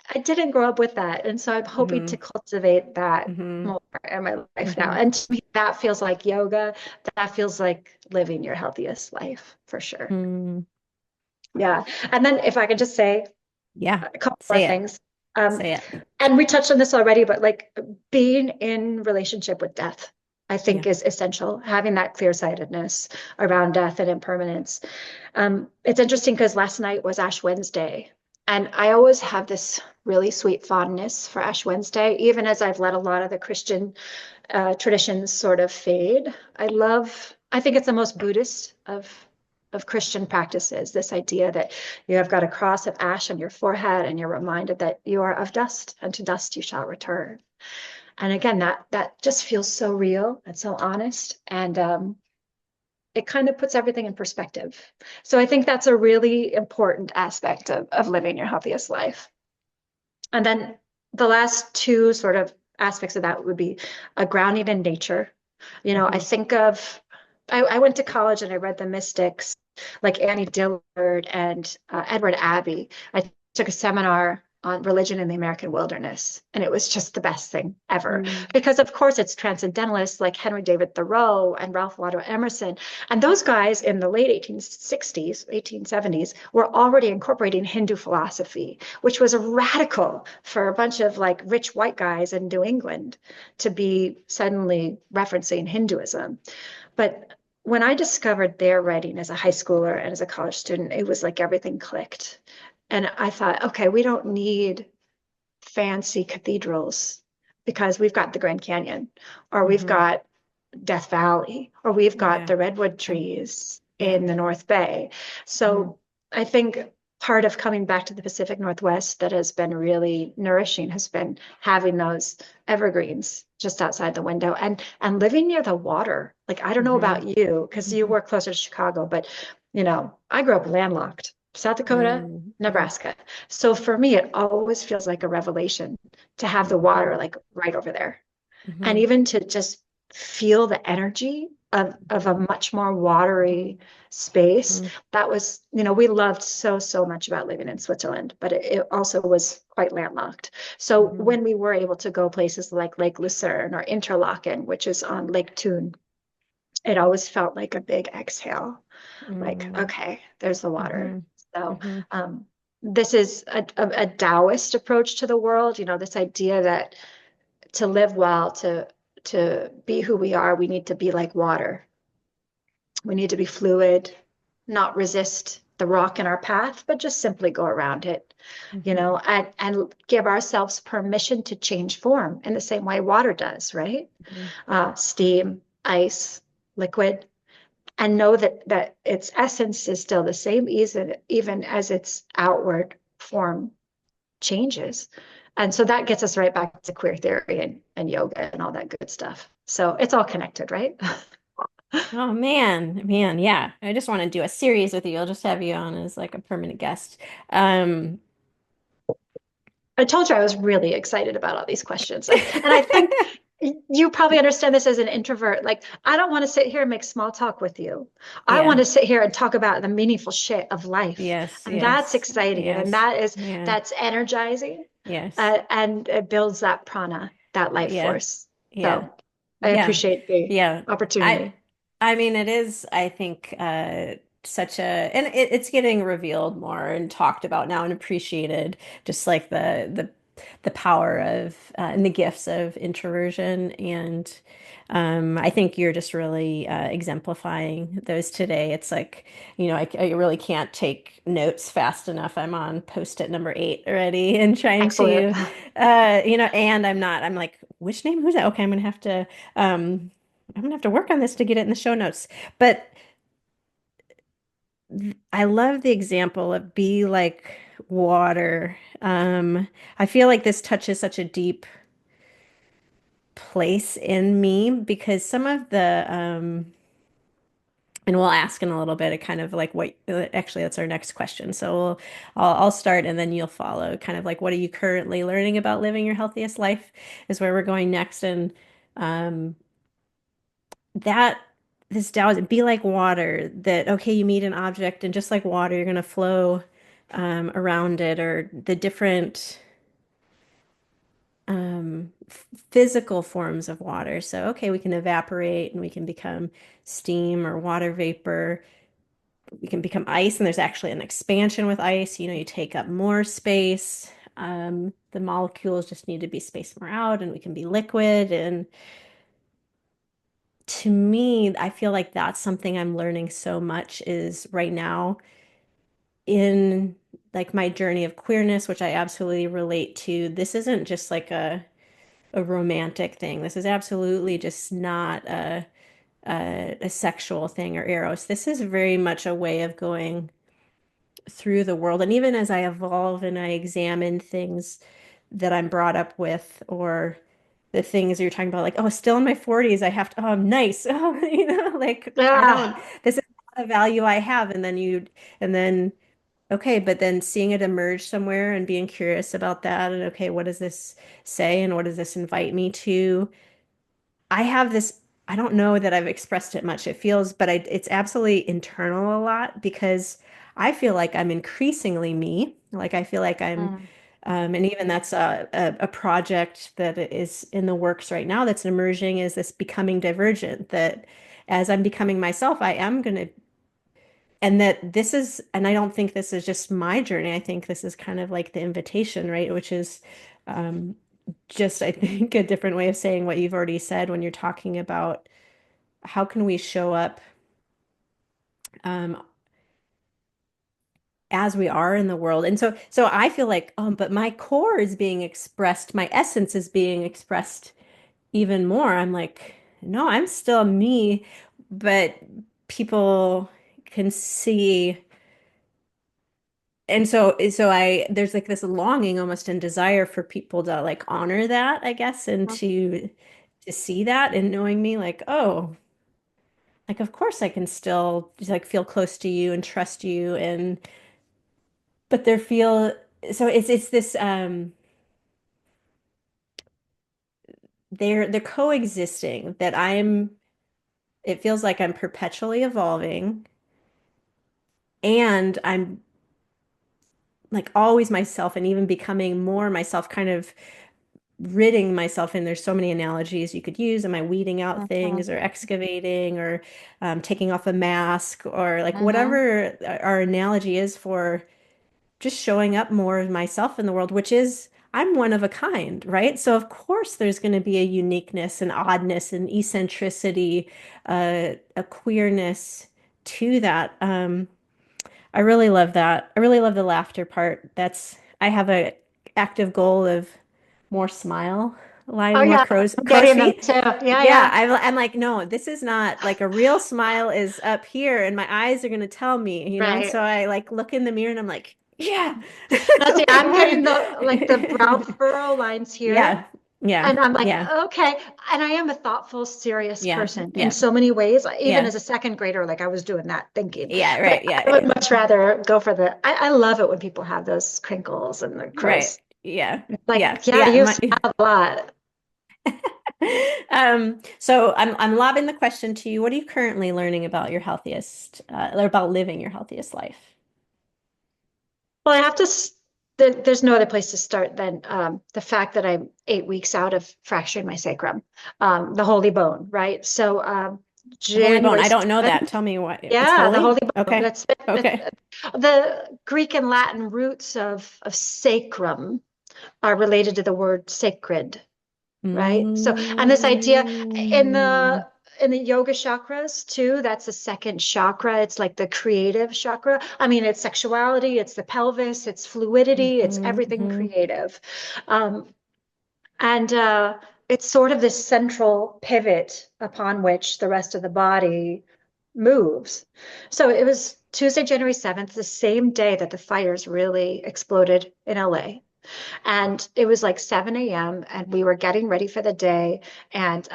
I didn't grow up with that. And so I'm hoping to Mhm. cultivate that Mhm. more in my life now. Mhm. And to me, that feels like yoga. That feels like living your healthiest life for sure. Mhm. Yeah. And then if I could just say Yeah. a couple more Say it. things. Um, Say it. and we touched on this already, but like being in relationship with death, I think Yeah. is essential. Having that clear-sightedness around death and impermanence. It's interesting because last night was Ash Wednesday, and I always have this really sweet fondness for Ash Wednesday, even as I've let a lot of the Christian traditions sort of fade. I think it's the most Buddhist of Christian practices, this idea that you have got a cross of ash on your forehead and you're reminded that you are of dust and to dust you shall return. And again, that just feels so real and so honest. And it kind of puts everything in perspective. So I think that's a really important aspect of living your healthiest life. And then the last two sort of aspects of that would be a grounding in nature. I Mhm. think of, I went to college and I read the mystics like Annie Dillard and Edward Abbey. I took a seminar on religion in the American wilderness, and it was just the best thing ever. Mhm. Because, of course, it's transcendentalists like Henry David Thoreau and Ralph Waldo Emerson. And those guys in the late 1860s, 1870s, were already incorporating Hindu philosophy, which was radical for a bunch of like rich white guys in New England to be suddenly referencing Hinduism. But when I discovered their writing as a high schooler and as a college student, it was like everything clicked. And I thought, okay, we don't need fancy cathedrals because we've got the Grand Canyon, or we've Mm-hmm. got Death Valley, or we've got Yeah. the redwood Yeah. trees Yeah. in the North Bay. Mm-hmm. So I think part of coming back to the Pacific Northwest that has been really nourishing has been having those evergreens just outside the window and living near the water. Like I don't know Mm-hmm. about you because you Mm-hmm. work closer to Chicago, but I grew up landlocked, South Dakota, Mm-hmm. Nebraska. So for me, it always feels like a revelation to have the water like right over there and Mm-hmm. even to just feel the energy of a much more watery space. Mm-hmm. That was, we loved so much about living in Switzerland, but it also was quite landlocked. So Mm-hmm. when we were able to go places like Lake Lucerne or Interlaken, which is on Lake Thun, it always felt like a big exhale, like, okay, there's the water. Mm-hmm. So Mm-hmm. this is a Taoist approach to the world, this idea that to live well, to be who we are, we need to be like water. We need to be fluid, not resist the rock in our path, but just simply go around it, Mm-hmm. and give ourselves permission to change form in the same way water does, right? Mm-hmm. Steam, ice, liquid, and know that its essence is still the same, even as its outward form changes. And so that gets us right back to queer theory and yoga and all that good stuff. So it's all connected, right? Oh man, yeah. I just want to do a series with you. I'll just have you on as like a permanent guest. Um, I told you I was really excited about all these questions. And I think you probably understand this as an introvert. Like, I don't want to sit here and make small talk with you. I want yeah. to sit here and talk about the meaningful shit of life. Yes, And that's yes, exciting. And yes. Yeah. that's energizing. Yes. And it builds that prana, that life Yeah. force. Yeah. So I Yeah. appreciate the Yeah. I opportunity. I mean it is, I think, such a and it's getting revealed more and talked about now and appreciated, just like the power of and the gifts of introversion. And I think you're just really exemplifying those today. It's like, I really can't take notes fast enough. I'm on post-it number 8 already and trying Excellent. to, and I'm like, which name? Who's that? Okay, um, I'm gonna have to work on this to get it in the show notes. But I love the example of be like water. I feel like this touches such a deep place in me because some of and we'll ask in a little bit, kind of like what, actually, that's our next question. So I'll start and then you'll follow. Kind of like, what are you currently learning about living your healthiest life is where we're going next. And um, that this Tao is be like water, that, okay, you meet an object and just like water, you're going to flow around it, or the different physical forms of water. So, okay, we can evaporate and we can become steam or water vapor. We can become ice, and there's actually an expansion with ice. You take up more space. The molecules just need to be spaced more out, and we can be liquid. And to me, I feel like that's something I'm learning so much is right now in like my journey of queerness, which I absolutely relate to. This isn't just like a romantic thing. This is absolutely just not a sexual thing or eros. This is very much a way of going through the world. And even as I evolve and I examine things that I'm brought up with, or the things you're talking about, like, oh, still in my 40s, I have to, oh, I'm nice. Oh, like, I don't, Yeah. this is not a value I have. And then, okay, but then seeing it emerge somewhere and being curious about that. And okay, what does this say? And what does this invite me to? I have this, I don't know that I've expressed it much. It feels, but it's absolutely internal a lot because I feel like I'm increasingly me. Like I feel like Mm. and even that's a project that is in the works right now that's emerging, is this becoming divergent, that as I'm becoming myself, I am going to, and that this is, and I don't think this is just my journey. I think this is kind of like the invitation, right? Which is, um, just, I think, a different way of saying what you've already said when you're talking about how can we show up? um, as we are in the world. And so I feel like, but my core is being expressed, my essence is being expressed even more. I'm like, no, I'm still me, but people can see. And so there's like this longing almost and desire for people to like honor that, I guess, and to see that and knowing me like, oh, like of course I can still just like feel close to you and trust you and but there feel so it's this they're coexisting that I'm it feels like I'm perpetually evolving and I'm like always myself and even becoming more myself, kind of ridding myself. And there's so many analogies you could use. Am I weeding out Mhm. things or excavating or taking off a mask or like Mhm. whatever our analogy is for just showing up more of myself in the world, which is I'm one of a kind, right? So of course there's going to be a uniqueness and oddness and eccentricity, a queerness to that. I really love that. I really love the laughter part. I have a active goal of more smile Oh line, more yeah, I'm crow's getting them feet. too. Yeah, Yeah, yeah. I'm like, no, this is not like a real smile is up here and my eyes are going to tell me, And so Right. I like look in the mirror and I'm like, yeah, Now see, like I'm more. getting the brow furrow lines here. Yeah, yeah, And I'm like, yeah, okay. And I am a thoughtful, serious yeah, person in yeah, so many ways. Even yeah, as a second grader, like I was doing that thinking. yeah, But right, yeah, I would right, much rather go for I love it when people have those crinkles and the right, crows. yeah, yeah, Like, yeah, yeah. you smile a lot. So I'm lobbing the question to you. What are you currently learning about your healthiest, or about living your healthiest life? Well, I have to, there's no other place to start than the fact that I'm 8 weeks out of fracturing my sacrum, the holy bone, right? So The holy bone. January I don't know that. 7th, Tell me what it's yeah, the holy. holy bone. Okay. Okay. The Greek and Latin roots of sacrum are related to the word sacred, right? So, and this idea in Mm. the yoga chakras too, that's the second chakra. It's like the creative chakra. I mean, it's sexuality, it's the pelvis, it's fluidity, it's everything Hmm. creative. Um, and it's sort of this central pivot upon which the rest of the body moves. So it was Tuesday, January 7th, the same day that the fires really exploded in LA. And it was like 7 a.m. and we were getting ready for the day. And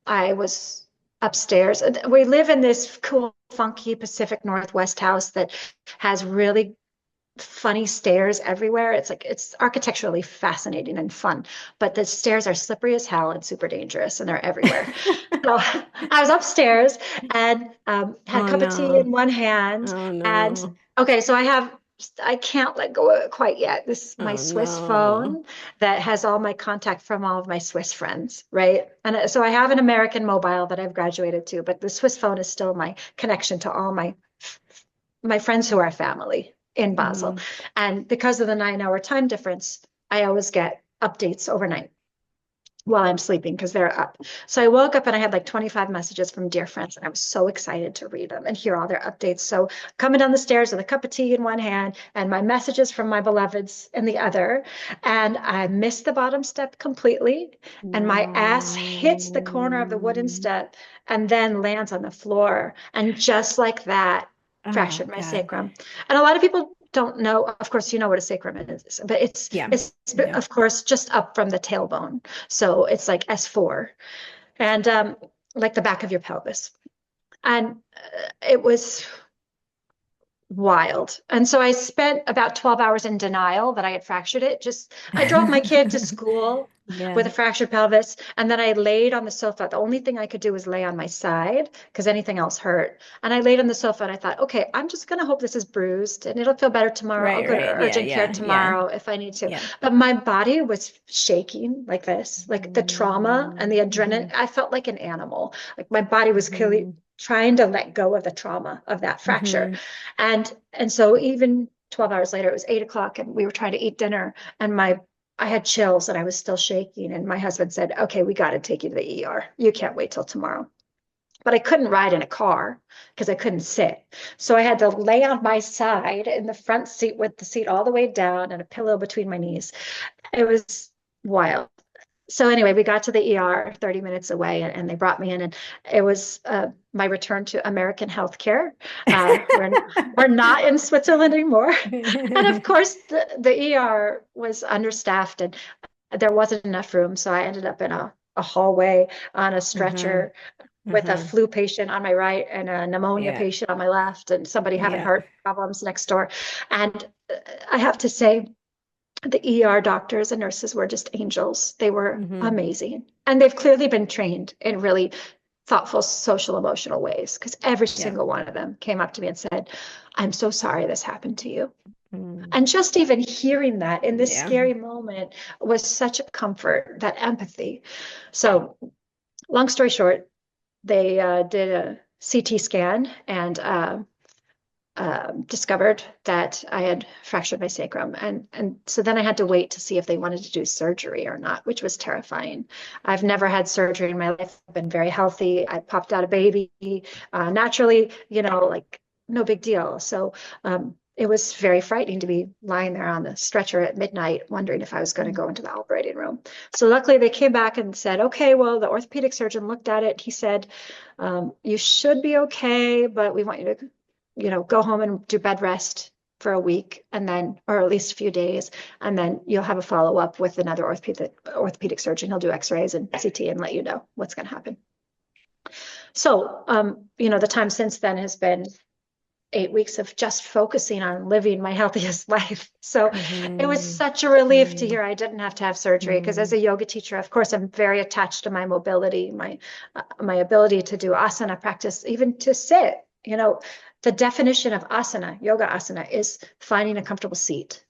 I was upstairs. We live in this cool, funky Pacific Northwest house that has really funny stairs everywhere. It's like it's architecturally fascinating and fun, but the stairs are slippery as hell and super dangerous, and they're everywhere. So I was upstairs and had a Oh cup of tea no. in one hand, Oh and no. okay, so I can't let go of it quite yet. This is my Oh Swiss no. phone that has all my contact from all of my Swiss friends, right? And so I have an American mobile that I've graduated to, but the Swiss phone is still my connection to all my friends who are family in Basel. Hmm. And because of the 9 hour time difference, I always get updates overnight while I'm sleeping because they're up. So I woke up and I had like 25 messages from dear friends, and I was so excited to read them and hear all their updates. So coming down the stairs with a cup of tea in one hand and my messages from my beloveds in the other. And I missed the bottom step completely. And my ass hits the corner of the wooden No. step and then lands on the floor. And just like that, Oh fractured my God. sacrum. And a lot of people don't know, of course, you know what a sacrum is, but Yeah. it's Yeah. of course just up from the tailbone. So it's like S4 and like the back of your pelvis. And it was wild. And so I spent about 12 hours in denial that I had fractured it. I drove my kid to school with Yeah. a fractured pelvis, and then I laid on the sofa. The only thing I could do was lay on my side because anything else hurt. And I laid on the sofa and I thought, okay, I'm just going to hope this is bruised and it'll feel better tomorrow. I'll Right, go to right. Yeah, urgent care yeah, yeah, tomorrow if I need to. yeah. But my body was shaking like this, like the trauma and the Mm-hmm. adrenaline. I felt like an animal. Like my body was clearly Hmm. trying to let go of the trauma of that fracture. Hmm. And so even 12 hours later, it was 8 o'clock and we were trying to eat dinner and I had chills and I was still shaking. And my husband said, okay, we got to take you to the ER. You can't wait till tomorrow. but I couldn't ride in a car because I couldn't sit. So I had to lay on my side in the front seat with the seat all the way down and a pillow between my knees. It was wild. So anyway, we got to the ER 30 minutes away, and they brought me in, and it was my return to American healthcare. We're not in Switzerland anymore. And of course, the ER was understaffed and there wasn't enough room. So I ended up in a hallway on a Mm-hmm. stretcher with a Mm-hmm. flu patient on my right and a pneumonia Yeah. patient on my left, and somebody having Yeah. heart problems next door. And I have to say, the ER doctors and nurses were just angels. They were Mm-hmm. amazing. And they've clearly been trained in really thoughtful social emotional ways, because every Yeah. single one of them came up to me and said, I'm so sorry this happened to you. Mm. And just even hearing that in this Yeah. scary moment was such a comfort, that empathy. So, long story short, they did a CT scan and discovered that I had fractured my sacrum. And so then I had to wait to see if they wanted to do surgery or not, which was terrifying. I've never had surgery in my life. I've been very healthy. I popped out a baby naturally, like no big deal. So it was very frightening to be lying there on the stretcher at midnight, wondering if I was going to go into the operating room. So luckily they came back and said, okay, well, the orthopedic surgeon looked at it. He said, you should be okay, but we want you to go home and do bed rest for a week, and then, or at least a few days, and then you'll have a follow up with another orthopedic surgeon. He'll do X-rays and CT and let you know what's going to happen. So, the time since then has been 8 weeks of just focusing on living my healthiest life. So it was Mm-hmm. such a relief to Mm-hmm. hear I didn't have to have surgery, because as a yoga teacher, of course, I'm very attached to my mobility, my ability to do asana practice, even to sit. The definition of asana, yoga asana, is finding a comfortable seat.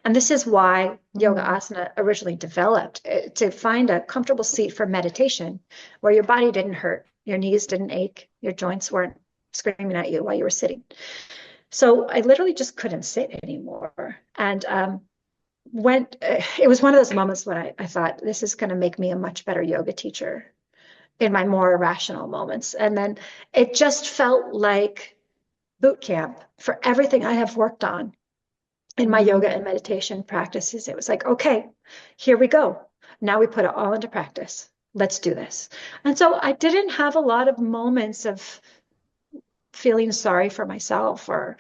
And this is why yoga Mm-hmm. asana originally developed, to find a comfortable seat for meditation where your body didn't hurt, your knees didn't ache, your joints weren't screaming at you while you were sitting. So I literally just couldn't sit anymore. And it was one of those moments when I thought, this is going to make me a much better yoga teacher in my more irrational moments. And then it just felt like boot camp for everything I have worked on in my yoga and meditation practices. It was like, okay, here we go. Now we put it all into practice. Let's do this. And so I didn't have a lot of moments of feeling sorry for myself, or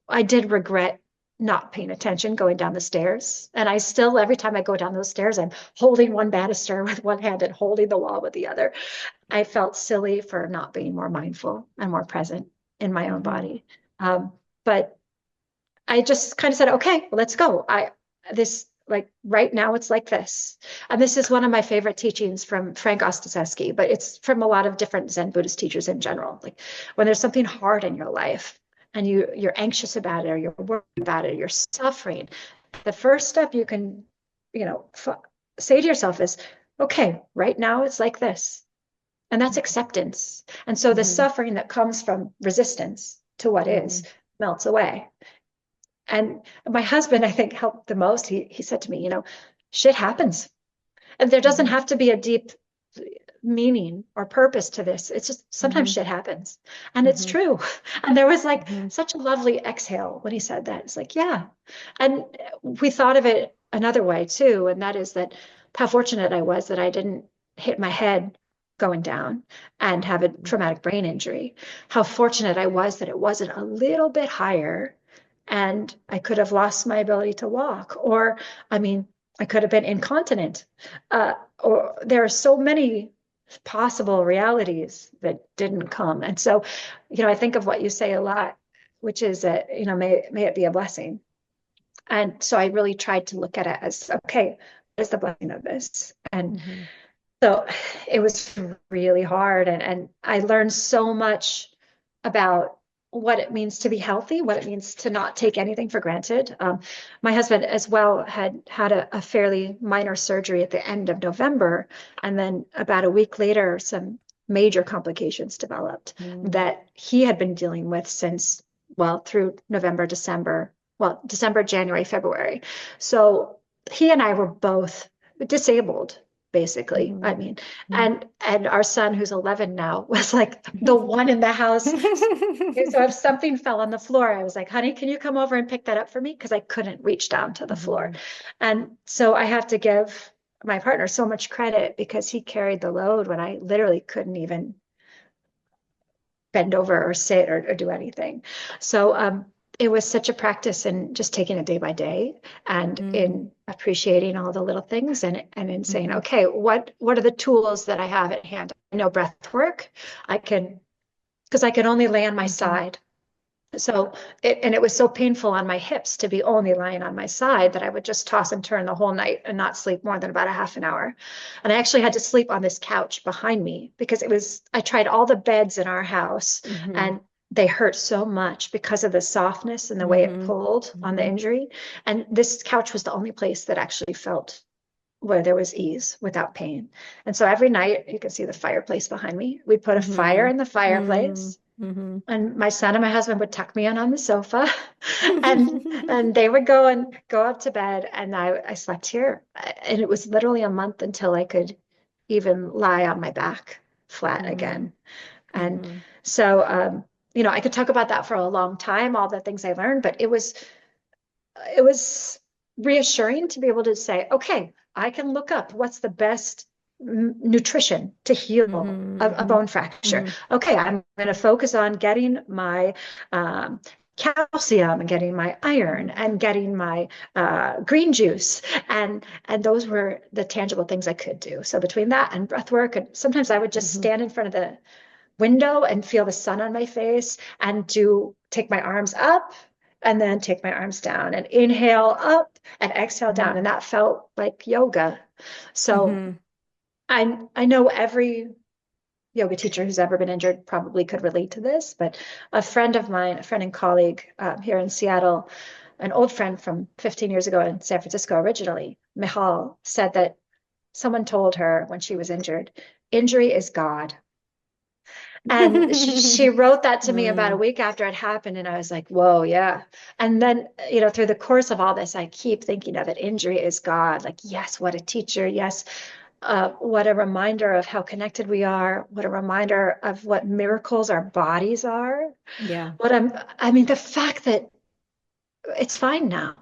I did regret not paying attention going down the stairs. And I still, every time I go down those stairs, I'm holding one banister with one hand and holding the wall with the other. I felt silly for not being more mindful and more present in my own Mm-hmm. body. But I just kind of said, okay, well, let's go. This, like, right now it's like this. And this is one of my favorite teachings from Frank Ostaseski, but it's from a lot of different Zen Buddhist teachers in general. Like, when there's something hard in your life and you're anxious about it, or you're worried about it, or you're suffering, the first step you can, say to yourself is, okay, right now it's like this. And that's acceptance. And so the Mm-hmm. suffering that comes from resistance to what Mm-hmm. is melts away. And my husband, I think, helped the most. He said to me, shit happens. And there doesn't Mm-hmm. have to be a deep meaning or purpose to this. It's just sometimes Mm-hmm. shit happens. And it's Mm-hmm. true. And there was like Mm-hmm. such a lovely exhale when he said that. It's like, yeah. And we thought of it another way too. And that is that how fortunate I was that I didn't hit my head going down and have a traumatic brain injury. How fortunate I was that it wasn't a little bit higher and I could have lost my ability to walk. Or, I mean, I could have been incontinent. Or there are so many possible realities that didn't come. And so, I think of what you say a lot, which is that, may it be a blessing. And so I really tried to look at it as, okay, what is the blessing of this? And Mm-hmm. so it was really hard. And I learned so much about what it means to be healthy, what it means to not take anything for granted. My husband as well had had a fairly minor surgery at the end of November. And then about a week later, some major complications developed Mm-hmm. that he had been dealing with since, well, through November, December, well, December, January, February. So he and I were both disabled basically. I Mhm. mean, Mhm. and our son, who's 11 now, was like the one in the house. So if something fell on the floor, I was like, honey, can you come over and pick that up for me? Because I couldn't reach down to the floor. Mhm. And so I have to give my partner so much credit because he carried the load when I literally couldn't even bend over or sit or do anything. So it was such a practice in just taking it day by day and Mhm. in appreciating all the little things and in saying, Mhm. okay, what are the tools that I have at hand? I know breath work. I can, because I can only lay on my Mhm. side. So it was so painful on my hips to be only lying on my side that I would just toss and turn the whole night and not sleep more than about a half an hour. And I actually had to sleep on this couch behind me because I tried all the beds in our house Mhm. and they hurt so much because of the softness and the way it Mhm. pulled on the Mhm. injury. And this couch was the only place that actually felt where there was ease without pain. And so every night, you can see the fireplace behind me. We'd put a fire Mhm. in the Mhm. fireplace Mhm. and my son and my husband would tuck me in on the sofa and they would go and go up to bed and I slept here. And it was literally a month until I could even lie on my back flat Mhm. again. And Mhm. so I could talk about that for a long time, all the things I learned, but it was reassuring to be able to say, okay, I can look up what's the best nutrition to heal a Mhm. bone fracture. Mhm. Okay, I'm going to focus on getting my um, calcium and getting my iron Mhm. and getting my green juice. And those were the tangible things I could do. So between that and breath work, and sometimes I would just Mhm. stand in front of the window and feel the sun on my face and take my arms up and then take my arms down and inhale up and exhale down. Mhm. And that felt like yoga. So Mhm. I know every yoga teacher who's ever been injured probably could relate to this, but a friend of mine, a friend and colleague here in Seattle, an old friend from 15 years ago in San Francisco originally, Michal, said that someone told her when she was injured, injury is God. And she wrote that to me about a Mm. week after it happened. And I was like, whoa, yeah. And then, through the course of all this, I keep thinking of it. Injury is God. Like, yes, what a teacher. Yes. What a reminder of how connected we are. What a reminder of what miracles our bodies are. Yeah. I mean, the fact that it's fine now.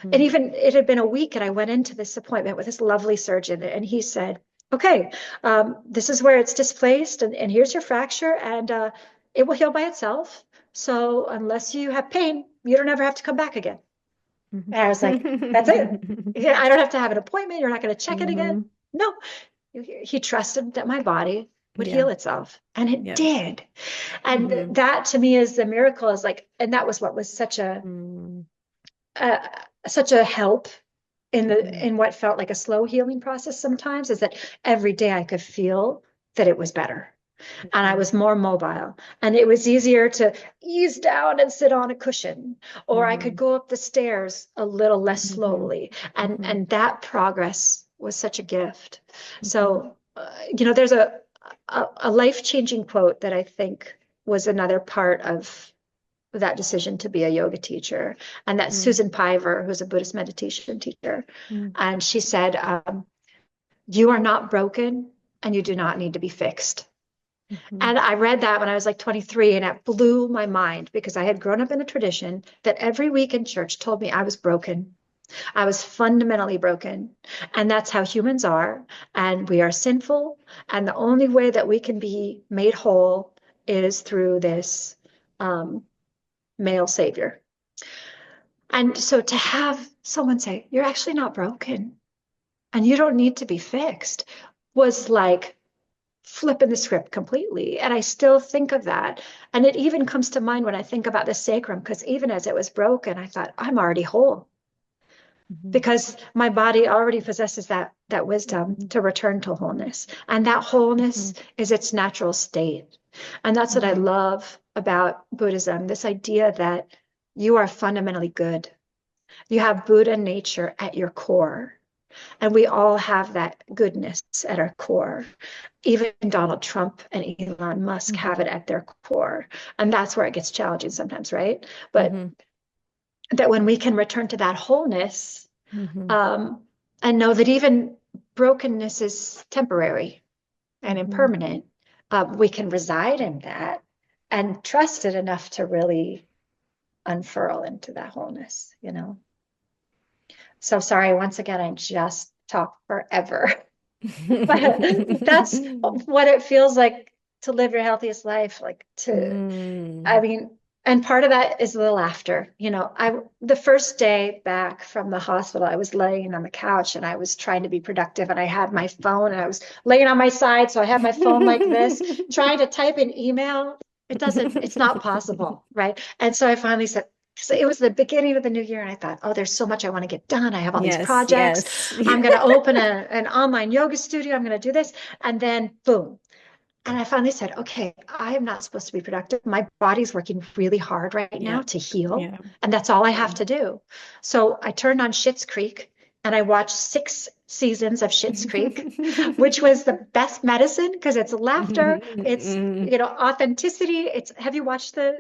And Mhm. even it had been a week, and I went into this appointment with this lovely surgeon, and he said, okay, this is where it's displaced, and here's your fracture, and it will heal by itself. So unless you have pain, you don't ever have to come back again. Mhm. And I was like, that's it. Yeah, I don't have to have an appointment. You're not going to check it again. Mhm. No, he trusted that my body would Yeah. heal itself, and it Yep. did. And Mhm. that to me is the miracle, is like, and that was what was Mm. uh, such a help Mhm. in what felt like a slow healing process sometimes, is that every day I could feel that it was better and I Mhm. was more mobile and it was easier to ease down and sit on a cushion, or I could Mhm. go up the stairs a little less Mhm. slowly, Mhm. and that progress was such a gift. Mhm. So there's a life-changing quote that I think was another part of that decision to be a yoga teacher. And that's Mm. Susan Piver, who's a Buddhist meditation teacher. Mm. And she said, you are not broken and you do not need to be fixed. Mhm. And I read that when I was like 23, and it blew my mind because I had grown up in a tradition that every week in church told me I was broken. I was fundamentally broken. And that's how humans are. And we are sinful. And the only way that we can be made whole is through this um, male savior. And so to have someone say, you're actually not broken and you don't need to be fixed, was like flipping the script completely. And I still think of that. And it even comes to mind when I think about the sacrum, because even as it was broken, I thought, I'm already whole Mhm. because my body already possesses that wisdom Mhm. to return to wholeness. And that wholeness Mhm. is its natural state. And that's what I Mhm. love about Buddhism, this idea that you are fundamentally good. You have Buddha nature at your core. And we all have that goodness at our core. Even Donald Trump and Elon Musk have Mhm. it at their core. And that's where it gets challenging sometimes, right? But Mhm. that when we can return to that wholeness, Mhm. um, and know that even brokenness is temporary and Mhm. impermanent, we can reside in that and trust it enough to really unfurl into that wholeness, you know? So sorry, once again, I just talk forever, but that's what it feels like to live your healthiest life, like to, I Mm. mean, and part of that is the laughter. You know, the first day back from the hospital, I was laying on the couch and I was trying to be productive and I had my phone and I was laying on my side. So I had my phone like this, trying to type an email. It's not possible, right? And so I finally said, so it was the beginning of the new year, and I thought, oh, there's so much I want to get done. I have all these Yes, projects. yes. I'm going to open an online yoga studio. I'm going to do this. And then boom, and I finally said, okay, I am not supposed to be productive. My body's working really hard right now Yeah. to heal, Yeah. and that's all I Yeah. have to do. So I turned on Schitt's Creek and I watched 6 seasons of Schitt's Creek, which was the best medicine because it's laughter, it's authenticity. Have you watched the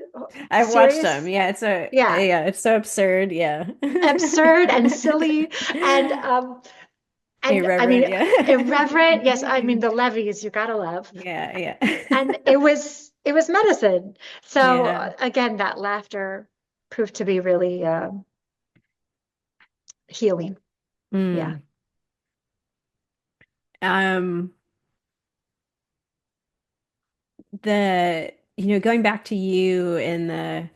I've watched them. series? Yeah, it's a Yeah, yeah, it's so absurd. Yeah. absurd and silly, and I Irreverent, mean yeah. irreverent. Yes, I mean the levies you gotta love. Yeah, And yeah. it was medicine. So Yeah. again, that laughter proved to be really healing. Yeah. Mm. Um, going back to you in the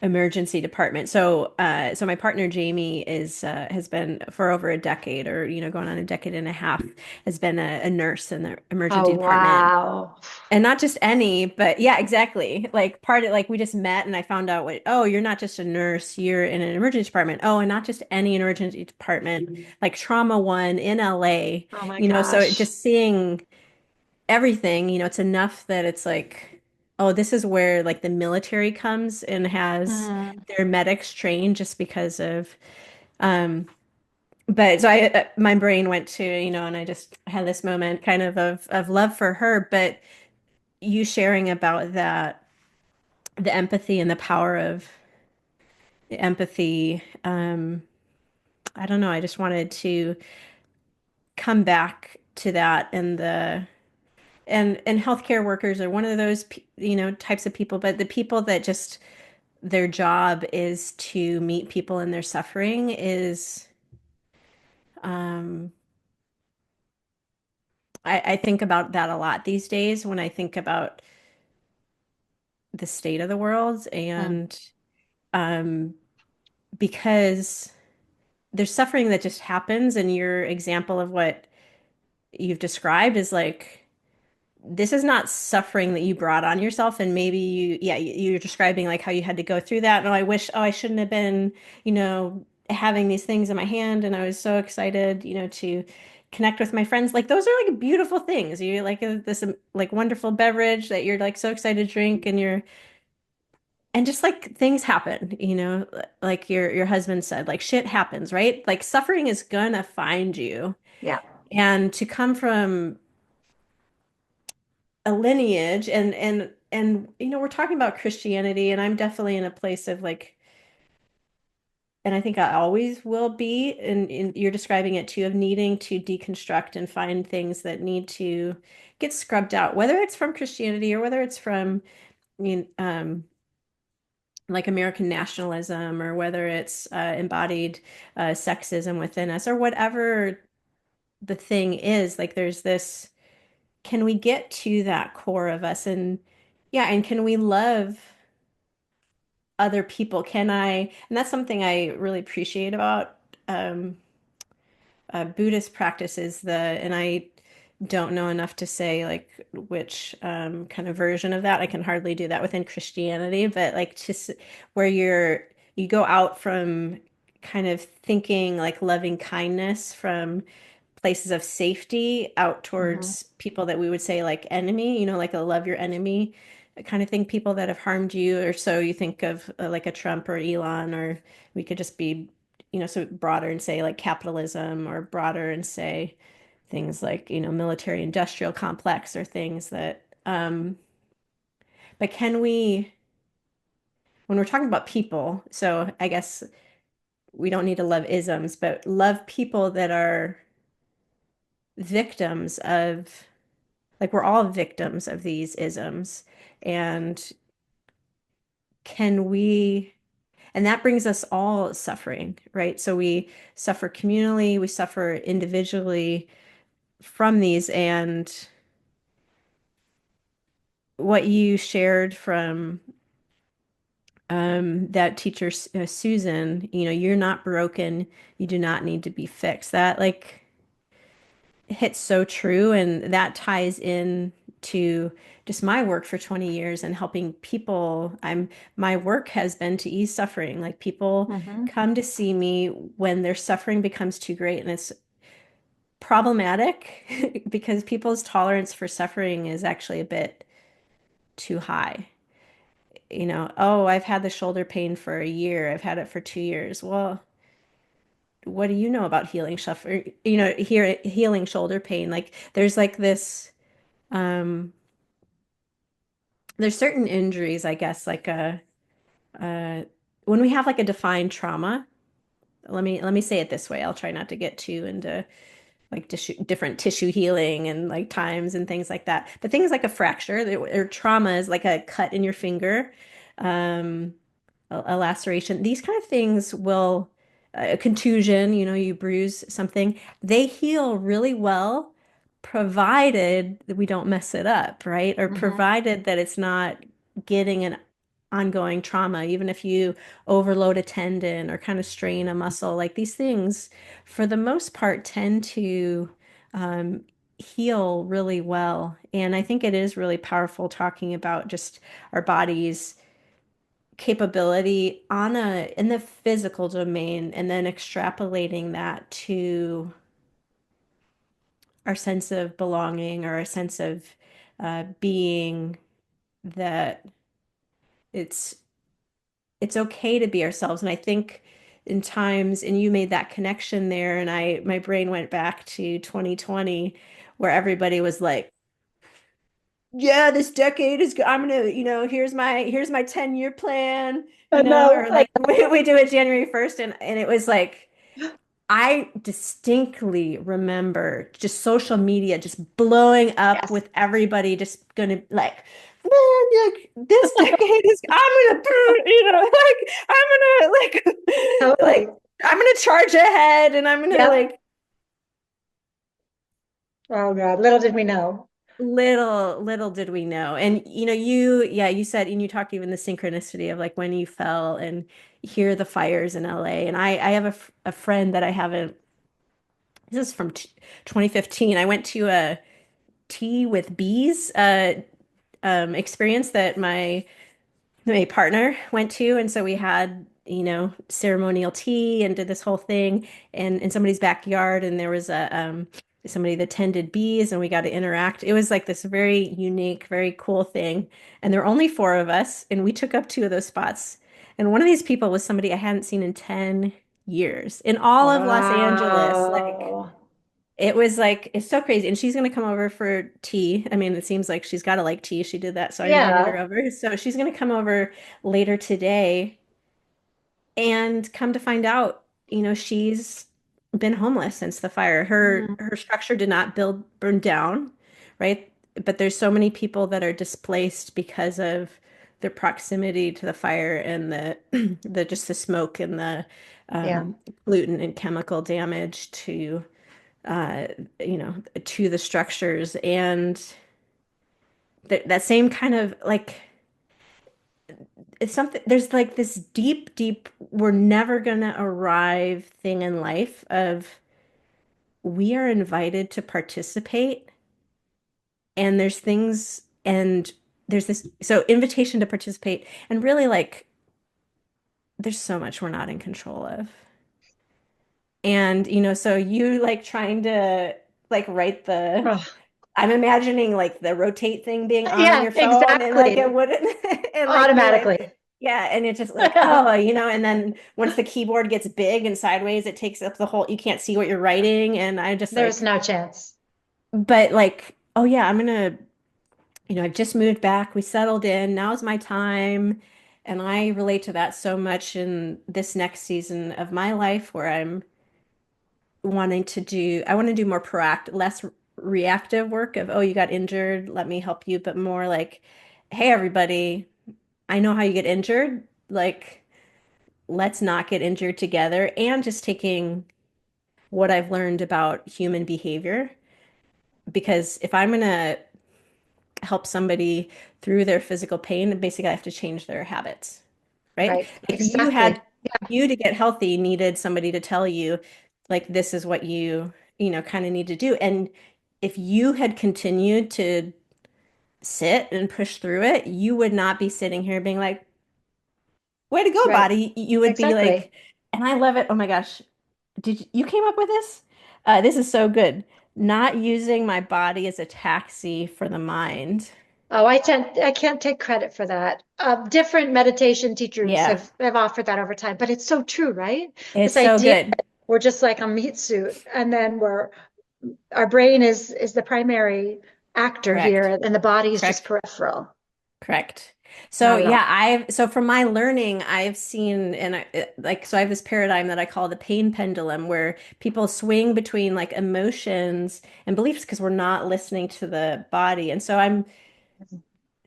emergency department. So my partner Jamie has been for over a decade, or going on a decade and a half, has been a nurse in the Oh, emergency department. wow. And not just any, but yeah, exactly. Like part of like we just met and I found out oh, you're not just a nurse, you're in an emergency department. Oh, and not just any emergency department, like trauma one in LA, Oh my so gosh. just seeing everything, it's enough that it's like, oh, this is where like the military comes and has Mm, their medics trained just because of um but so my brain went to, and I just had this moment kind of love for her, but you sharing about that, the empathy and the power of empathy. I don't know. I just wanted to come back to that, and healthcare workers are one of those types of people, but the people that just their job is to meet people in their suffering is um I think about that a lot these days when I think about the state of the world, mm, and um because there's suffering that just happens, and your example of what you've described is like this is not suffering that you brought on yourself, and maybe you're describing like how you had to go through that. And I shouldn't have been having these things in my hand, and I was so excited to connect with my friends. Like those are like beautiful things. You like this like wonderful beverage that you're like so excited to drink, and just like things happen, like your husband said, like shit happens, right? Like suffering is gonna find you. yeah. And to come from a lineage, and we're talking about Christianity, and I'm definitely in a place of like, and I think I always will be, and you're describing it too, of needing to deconstruct and find things that need to get scrubbed out, whether it's from Christianity or whether it's from you know, like American nationalism, or whether it's embodied sexism within us, or whatever the thing is. Like there's this, can we get to that core of us? And yeah, and can we love other people? And that's something I really appreciate about um, Buddhist practices, and I don't know enough to say like which kind of version of that. I can hardly do that within Christianity, but like just where you go out from kind of thinking like loving kindness from places of safety out Hmm. towards people that we would say like enemy, like a love your enemy kind of thing, people that have harmed you. Or so you think of like a Trump or Elon, or we could just be, so broader and say like capitalism, or broader and say things like, military industrial complex, or things that, but can we, when we're talking about people, so I guess we don't need to love isms, but love people victims of, like, we're all victims of these isms. And can we, and that brings us all suffering, right? So we suffer communally, we suffer individually from these. And what you shared from that teacher, Susan, you're not broken, you do not need to be fixed. That like hits so true. And that ties in to just my work for 20 years and helping people. My work has been to ease suffering. Like people Hmm. come to see me when their suffering becomes too great, and it's problematic because people's tolerance for suffering is actually a bit too high. Oh, I've had the shoulder pain for a year, I've had it for 2 years. Well, what do you know about healing suffering? Healing shoulder pain. Like there's like this, um, there's certain injuries, I guess, like uh, when we have like a defined trauma. Let me say it this way. I'll try not to get too into like different tissue healing and like times and things like that. But things like a fracture or trauma is like a cut in your finger, um, a laceration. These kind of things will, a contusion, you bruise something, they heal really well, provided that we don't mess it up, right? Or Hmm. provided that it's not getting an ongoing trauma, even if you overload a tendon or kind of strain a muscle. Like these things, for the most part, tend to um, heal really well. And I think it is really powerful talking about just our bodies capability on a in the physical domain, and then extrapolating that to our sense of belonging or a sense of being, that it's it's okay to be ourselves. And I think in times, and you made that connection there, and my brain went back to 2020 where everybody was like, yeah, this decade is good. I'm gonna, here's my 10-year plan, I know. or like we do it January 1st, and it was like I distinctly remember just social media just blowing up Yes. with everybody just gonna like, man, like this decade is I'm gonna, like I'm gonna Totally. like I'm gonna charge ahead, and I'm gonna Yep. like. Oh God, little did we know. Little did we know. And you said, and you talked even the synchronicity of like when you fell and hear the fires in LA. And I have a friend that I haven't, this is from 2015. I went to a tea with bees experience that my partner went to. And so we had, ceremonial tea and did this whole thing in somebody's backyard. And there was somebody that tended bees, and we got to interact. It was like this very unique, very cool thing. And there were only four of us, and we took up two of those spots. And one of these people was somebody I hadn't seen in 10 years in all of Los Angeles. Like, Wow. it was like, it's so crazy. And she's going to come over for tea. I mean, it seems like she's got to like tea. She did that. So I invited her Yeah. over. So she's going to come over later today, and come to find out, she's been homeless since the fire. Her Mm, her structure did not burn down, right? But there's so many people that are displaced because of their proximity to the fire, and the the just the smoke and the yeah. pollutant and chemical damage to uh, to the structures. And that same kind of like, it's something, there's like this deep, deep, we're never gonna arrive thing in life of we are invited to participate. And there's things, and there's this, so invitation to participate, and really like there's so much we're not in control of. And so you like trying to like write the, Oh, I'm imagining like the rotate thing being on yeah, your phone, and like it exactly. wouldn't, and like you like, Automatically. yeah, and it's just like, oh, and then once the keyboard gets big and sideways, it takes up the whole, you can't see what you're writing. And I just There's like, no chance. but like, oh yeah, I'm gonna, I've just moved back, we settled in, now's my time. And I relate to that so much in this next season of my life where I'm I want to do more proactive, less reactive work of, oh, you got injured, let me help you, but more like, hey, everybody, I know how you get injured. Like, let's not get injured together. And just taking what I've learned about human behavior. Because if I'm going to help somebody through their physical pain, basically I have to change their habits, right? Right. Like Exactly. you to get healthy needed somebody to tell you, like, this is what you kind of need to do. And if you had continued to sit and push through it, you would not be sitting here being like, way to go, Right. body. You would be Exactly. like, and I love it. Oh my gosh. You came up with this? This is so good. Not using my body as a taxi for the mind. Oh, I can't take credit for that. Different meditation teachers Yeah, have offered that over time, but it's so true, right? This it's so idea good. that we're just like a meat suit, and then our brain is the primary actor here, Correct. and the body is just Correct. peripheral. Correct. So Not at yeah, all. so from my learning, I've seen so I have this paradigm that I call the pain pendulum where people swing between like emotions and beliefs because we're not listening to the body. And so I'm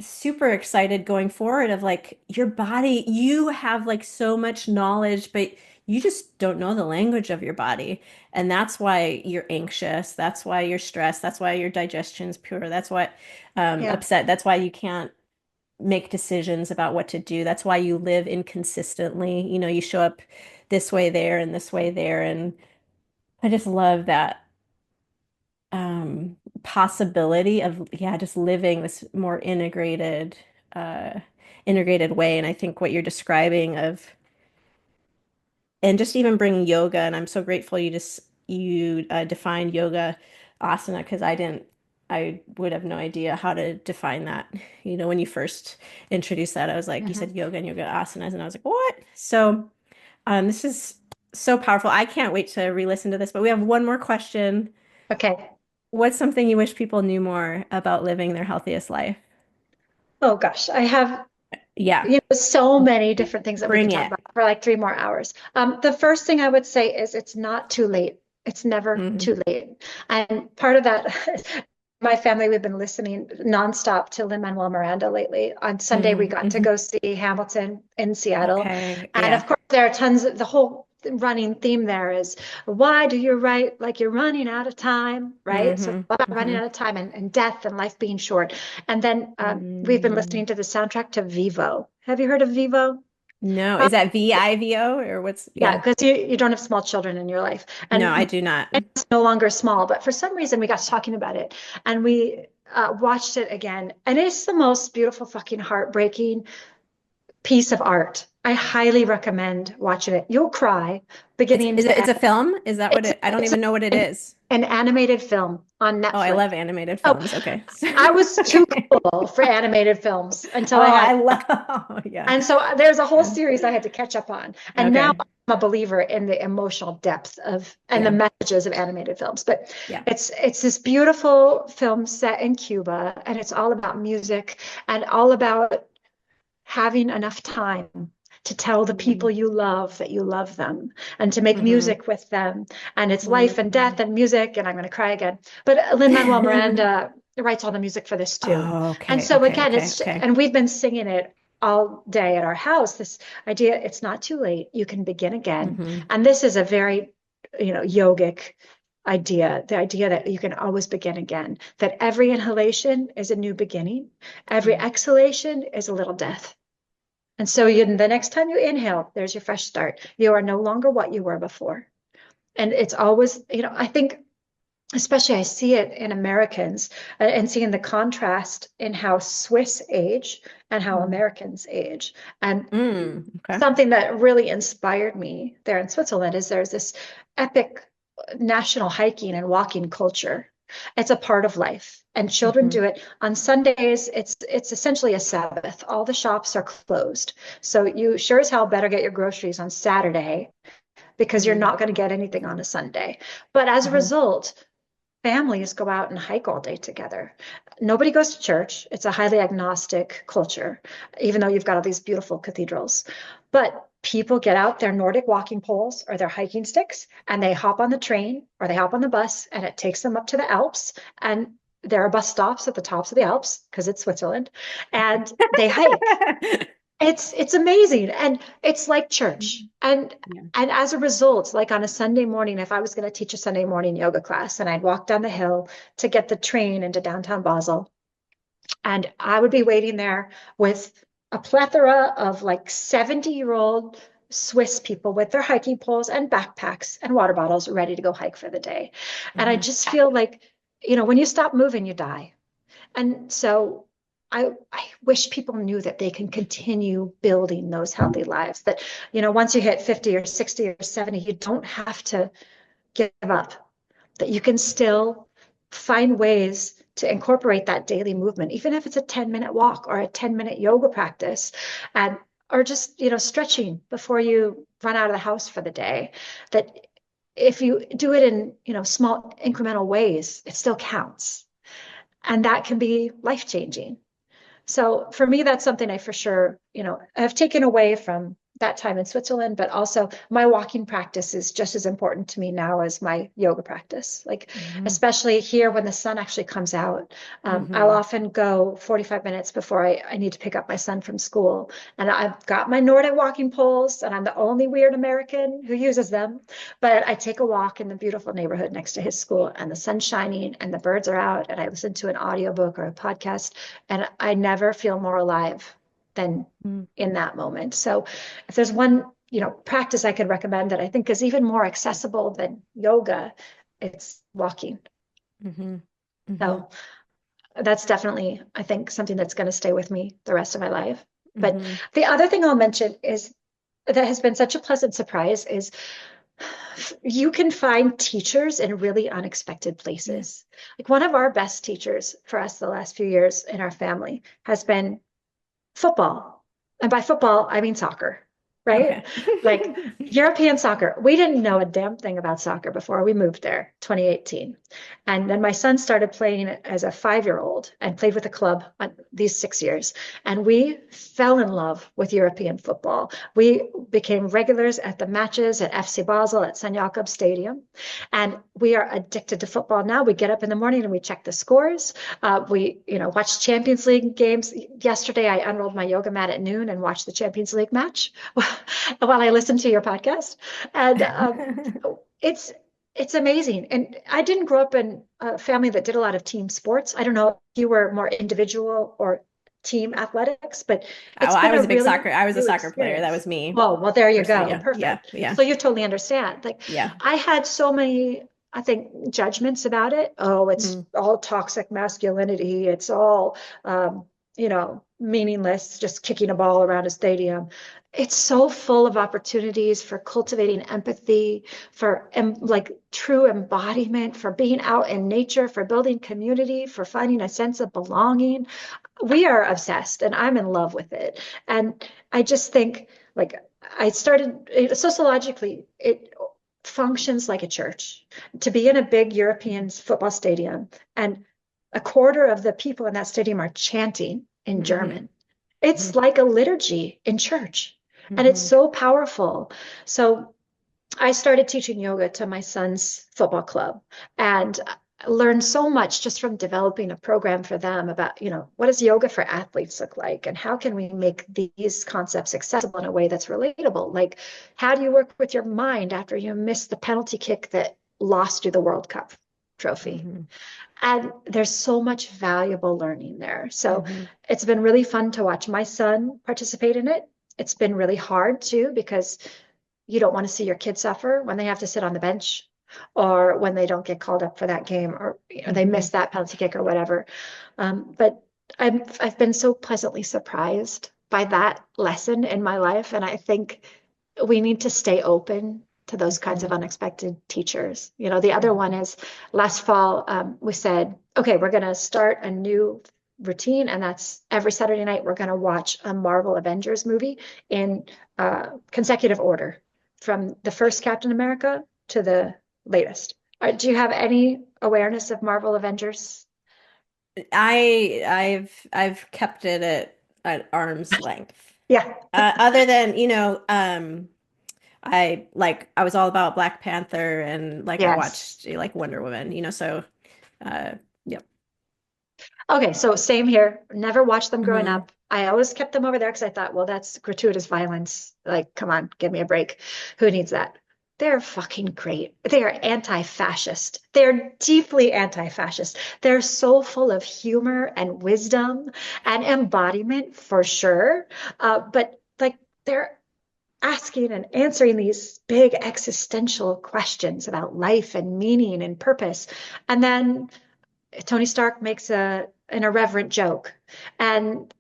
super excited going forward of like your body, you have like so much knowledge, but you just don't know the language of your body. And that's why you're anxious. That's why you're stressed. That's why your digestion's poor. That's what Yeah. upset. That's why you can't make decisions about what to do. That's why you live inconsistently. You show up this way there and this way there. And I just love that possibility of, yeah, just living this more uh, integrated way. And I think what you're describing of, and just even bringing yoga, and I'm so grateful you defined yoga asana because I would have no idea how to define that. When you first introduced that, I was like, you Mhm. said yoga and yoga asanas, and I was like, what? So this is so powerful. I can't wait to re-listen to this, but we have one more question. Okay. What's something you wish people knew more about living their healthiest life? Oh gosh, I have Yeah, so many different things that we could bring talk it. about for like 3 more hours. The first thing I would say is it's not too late. It's never Mhm. too late. And part of that, my family, we've been listening nonstop to Lin-Manuel Miranda lately. On Sunday, we got to Mhm. go see Hamilton in Seattle. Okay, And of yeah. course, there are tons of the whole running theme there is why do you write like you're running out of time, right? So Hmm. about running Hmm. out of time and death and life being short. And then we've been Mm. listening to the soundtrack to Vivo. Have you heard of Vivo? No, is that VIVO or what's, Yeah, yeah. because you don't have small children in your life. No, I And do not. it's no longer small, but for some reason we got to talking about it and we watched it again. And it's the most beautiful, fucking heartbreaking piece of art. I highly recommend watching it. You'll cry beginning to It's end. a film? Is that what It's, it, I don't it's even know what it an, is. an animated film on Oh, I Netflix. love animated Oh, films. Okay. I was too Okay. cool for animated films until I Oh, had. I love, oh, yeah. And so there's a whole Yeah. series I had to catch up on. And now Okay. I'm a believer in the emotional depth of and the Yeah. messages of animated films. But Yeah. it's this beautiful film set in Cuba, and it's all about music and all about having enough time to tell the people Mm-hmm. you love that you love them and to make music with them. And it's life and Mm-hmm. death and music. And I'm going to cry again. But Lin-Manuel Miranda writes all the music for this too. Oh, And okay. so Okay. again, Okay. Okay. and we've been singing it all day at our house. This idea, it's not too late. You can begin again. Mm-hmm. And this is a very, yogic idea, the idea that you can always begin again, that every inhalation is a new beginning. Every exhalation is a little death. And so the next time you inhale, there's your fresh start. You are no longer what you were before. And it's always, I think, especially I see it in Americans and seeing the contrast in how Swiss age and how Mm-hmm. Americans age. And Okay. something that really inspired me there in Switzerland is there's this epic national hiking and walking culture. It's a part of life, and children Mm-hmm. do it on Sundays. It's essentially a Sabbath. All the shops are closed, so you sure as hell better get your groceries on Saturday because you're not going to get anything on a Sunday. But as a Mm-hmm. result, families go out and hike all day together. Nobody goes to church. It's a highly agnostic culture, even though you've got all these beautiful cathedrals. But people get out their Nordic walking poles or their hiking sticks and they hop on the train or they hop on the bus and it takes them up to the Alps. And there are bus stops at the tops of the Alps because it's Switzerland, and they hike. It's amazing, and it's like church. Yeah. And as a result, like on a Sunday morning, if I was going to teach a Sunday morning yoga class and I'd walk down the hill to get the train into downtown Basel, and I would be waiting there with a plethora of like 70-year-old Swiss people with their hiking poles and backpacks and water bottles ready to go hike for the day. And I Mhm. just feel like, when you stop moving, you die. And so I wish people knew that they can continue building those healthy lives, that, once you hit 50 or 60 or 70, you don't have to give up, that you can still find ways to incorporate that daily movement, even if it's a 10-minute walk or a 10-minute yoga practice, and or just, stretching before you run out of the house for the day. That if you do it in, small incremental ways, it still counts. And that can be life-changing. So for me, that's something I for sure, have taken away from that time in Switzerland, but also my walking practice is just as important to me now as my yoga practice. Like, Mhm. especially here when the sun actually comes out, I'll Mhm. often go 45 minutes before I need to pick up my son from school. And I've got my Nordic walking poles, and I'm the only weird American who uses them. But I take a walk in the beautiful neighborhood next to his school, and the sun's shining and the birds are out, and I listen to an audiobook or a podcast, and I never feel more alive than Mhm. in that moment. So if there's one, practice I could recommend that I think is even more accessible than yoga, it's walking. Mhm. Mhm. So that's definitely, I think, something that's going to stay with me the rest of my life. But Mhm. the other thing I'll mention is that has been such a pleasant surprise is you can find teachers in really unexpected Yeah. places. Like one of our best teachers for us the last few years in our family has been football. And by football, I mean soccer, right? Okay. Like European soccer. We didn't know a damn thing about soccer before we moved there, 2018. And then my son started playing as a 5-year-old and played with a club on these 6 years. And we fell in love with European football. We became regulars at the matches at FC Basel at St. Jakob Stadium. And we are addicted to football now. We get up in the morning and we check the scores. We, watch Champions League games. Yesterday, I unrolled my yoga mat at noon and watched the Champions League match while I listened to your podcast. And it's it's amazing. And I didn't grow up in a family that did a lot of team sports. I don't know if you were more individual or team athletics, but Oh, it's been a really I was a new soccer player. That experience. was me Oh, well, there you personally. go. Yeah. Yeah. Perfect. Yeah. So you totally understand. Like Yeah. I had so many, I think, judgments about it. Oh, it's Mm. all toxic masculinity. It's all, meaningless, just kicking a ball around a stadium. It's so full of opportunities for cultivating empathy, for like true embodiment, for being out in nature, for building community, for finding a sense of belonging. We are obsessed, and I'm in love with it. And I just think, like, I started sociologically, it functions like a church. To be in a big European football stadium and a quarter of the people in that stadium are chanting in Mhm. German. It's Mhm. like a liturgy in church, and it's Mhm. so powerful. So I started teaching yoga to my son's football club, and learned so much just from developing a program for them about, what does yoga for athletes look like? And how can we make these concepts accessible in a way that's relatable? Like, how do you work with your mind after you miss the penalty kick that lost you the World Cup trophy? Mhm. And there's so much valuable learning there. So Mhm. it's been really fun to watch my son participate in it. It's been really hard too, because you don't want to see your kid suffer when they have to sit on the bench or when they don't get called up for that game, or they miss Mhm. that penalty kick or whatever. But I've been so pleasantly surprised by that lesson in my life, and I think we need to stay open to those kinds of Mhm. unexpected teachers. The other one Mhm. is last fall, we said, okay, we're going to start a new routine, and that's every Saturday night we're going to watch a Marvel Avengers movie in consecutive order from the first Captain America to the latest. Do you have any awareness of Marvel Avengers? I've kept it at arm's length. Yeah. Other than, I was all about Black Panther and like I Yes. watched like Wonder Woman, so uh yep. Okay, so same here. Never watched them growing Hmm. up. I always kept them over there because I thought, well, that's gratuitous violence. Like, come on, give me a break. Who needs that? They're fucking great. They are anti-fascist. They're deeply anti-fascist. They're so full of humor and wisdom and embodiment for sure. But like they're asking and answering these big existential questions about life and meaning and purpose. And then Tony Stark makes an irreverent joke. And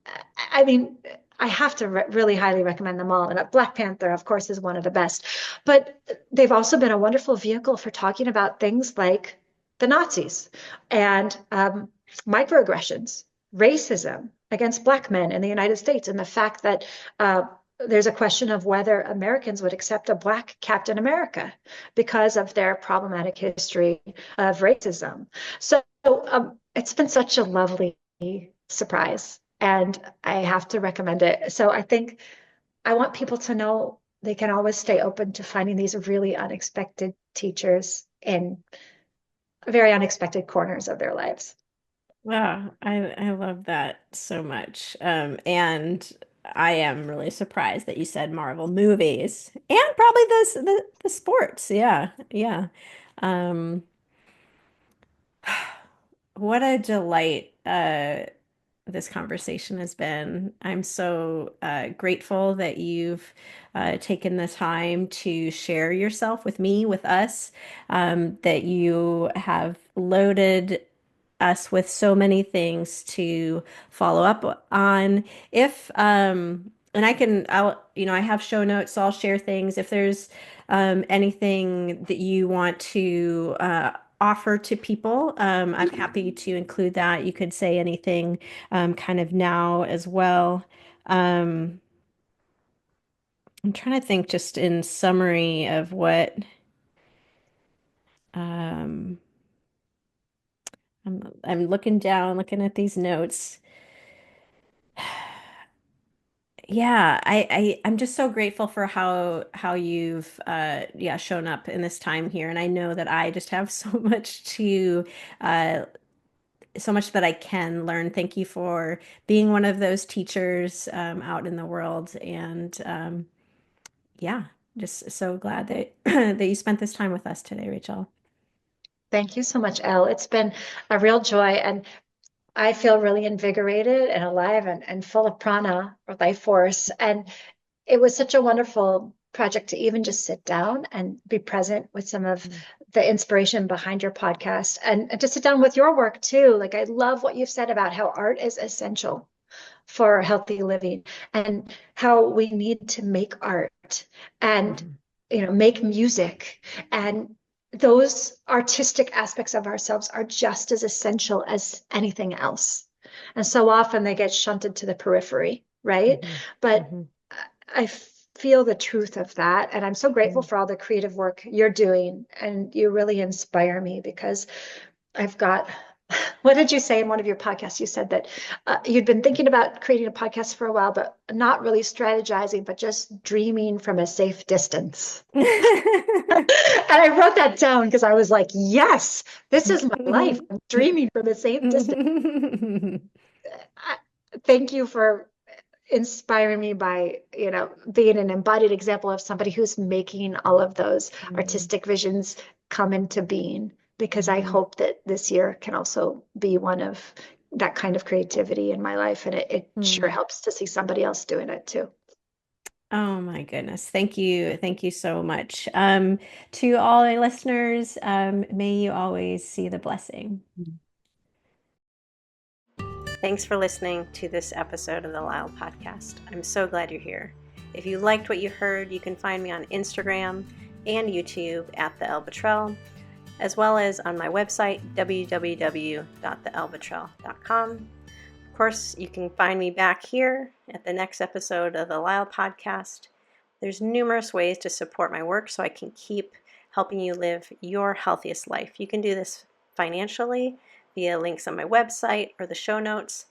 I mean, I have to really highly recommend them all. And Black Panther, of course, is one of the best. But they've also been a wonderful vehicle for talking about things like the Nazis and microaggressions, racism against Black men in the United States, and the fact that there's a question of whether Americans would accept a Black Captain America because of their problematic history of racism. So it's been such a lovely surprise, and I have to recommend it. So I think I want people to know they can always stay open to finding these really unexpected teachers in very unexpected corners of their lives. Wow, I love that so much. And I am really surprised that you said Marvel movies and probably the sports. Yeah, yeah. Um, what a delight this conversation has been. I'm so grateful that you've taken the time to share yourself with me, with us, that you have loaded us with so many things to follow up on. If and I have show notes, so I'll share things. If there's anything that you want to offer to people, I'm happy to include that. You could say anything kind of now as well. Um, I'm trying to think just in summary of what um, I'm looking down, looking at these notes. Yeah, I'm just so grateful for how you've yeah shown up in this time here, and I know that I just have uh so much that I can learn. Thank you for being one of those teachers out in the world, and yeah, just so glad that that you spent this time with us today, Rachel. Thank you so much, Elle. It's been a real joy, and I feel really invigorated and alive and full of prana or life force. And it was such a wonderful project to even just sit down and be present with some of the inspiration behind your podcast and to sit down with your work too. Like, I love what you've said about how art is essential for healthy living and how we need to make art and Mhm. make music, and those artistic aspects of ourselves are just as essential as anything else, and so often they get shunted to the periphery, right? Mhm. But Mhm. I feel the truth of that, and I'm so grateful Mhm. for all the creative work you're doing, and you really inspire me because I've got, what did you say in one of your podcasts? You said that you'd been thinking about creating a podcast for a while, but not really strategizing, but just dreaming from a safe distance. And I wrote that down because I was like, yes, this is my life. I'm dreaming from a safe distance. I, thank you for inspiring me by, being an embodied example of somebody who's making all of those artistic visions come into being. Because I Mhm. hope that this year can also be one of that kind of creativity in my life. And it sure Mhm. helps to see somebody else doing it too. Oh my goodness. Thank you. Thank you so much. To all our listeners, may you always see the blessing. Thanks for listening to this episode of the LYHL podcast. I'm so glad you're here. If you liked what you heard, you can find me on Instagram and YouTube at the Elle, as well as on my website, www.theellebetrell.com. Of course, you can find me back here at the next episode of the LYHL podcast. There's numerous ways to support my work so I can keep helping you live your healthiest life. You can do this financially via links on my website or the show notes,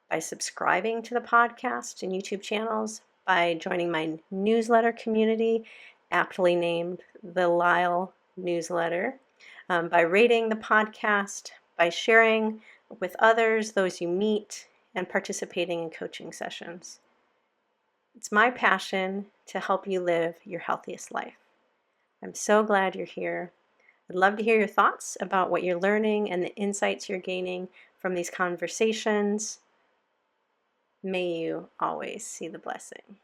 by subscribing to the podcast and YouTube channels, by joining my newsletter community, aptly named the LYHL newsletter, by rating the podcast, by sharing with others, those you meet, and participating in coaching sessions. It's my passion to help you live your healthiest life. I'm so glad you're here. I'd love to hear your thoughts about what you're learning and the insights you're gaining from these conversations. May you always see the blessing.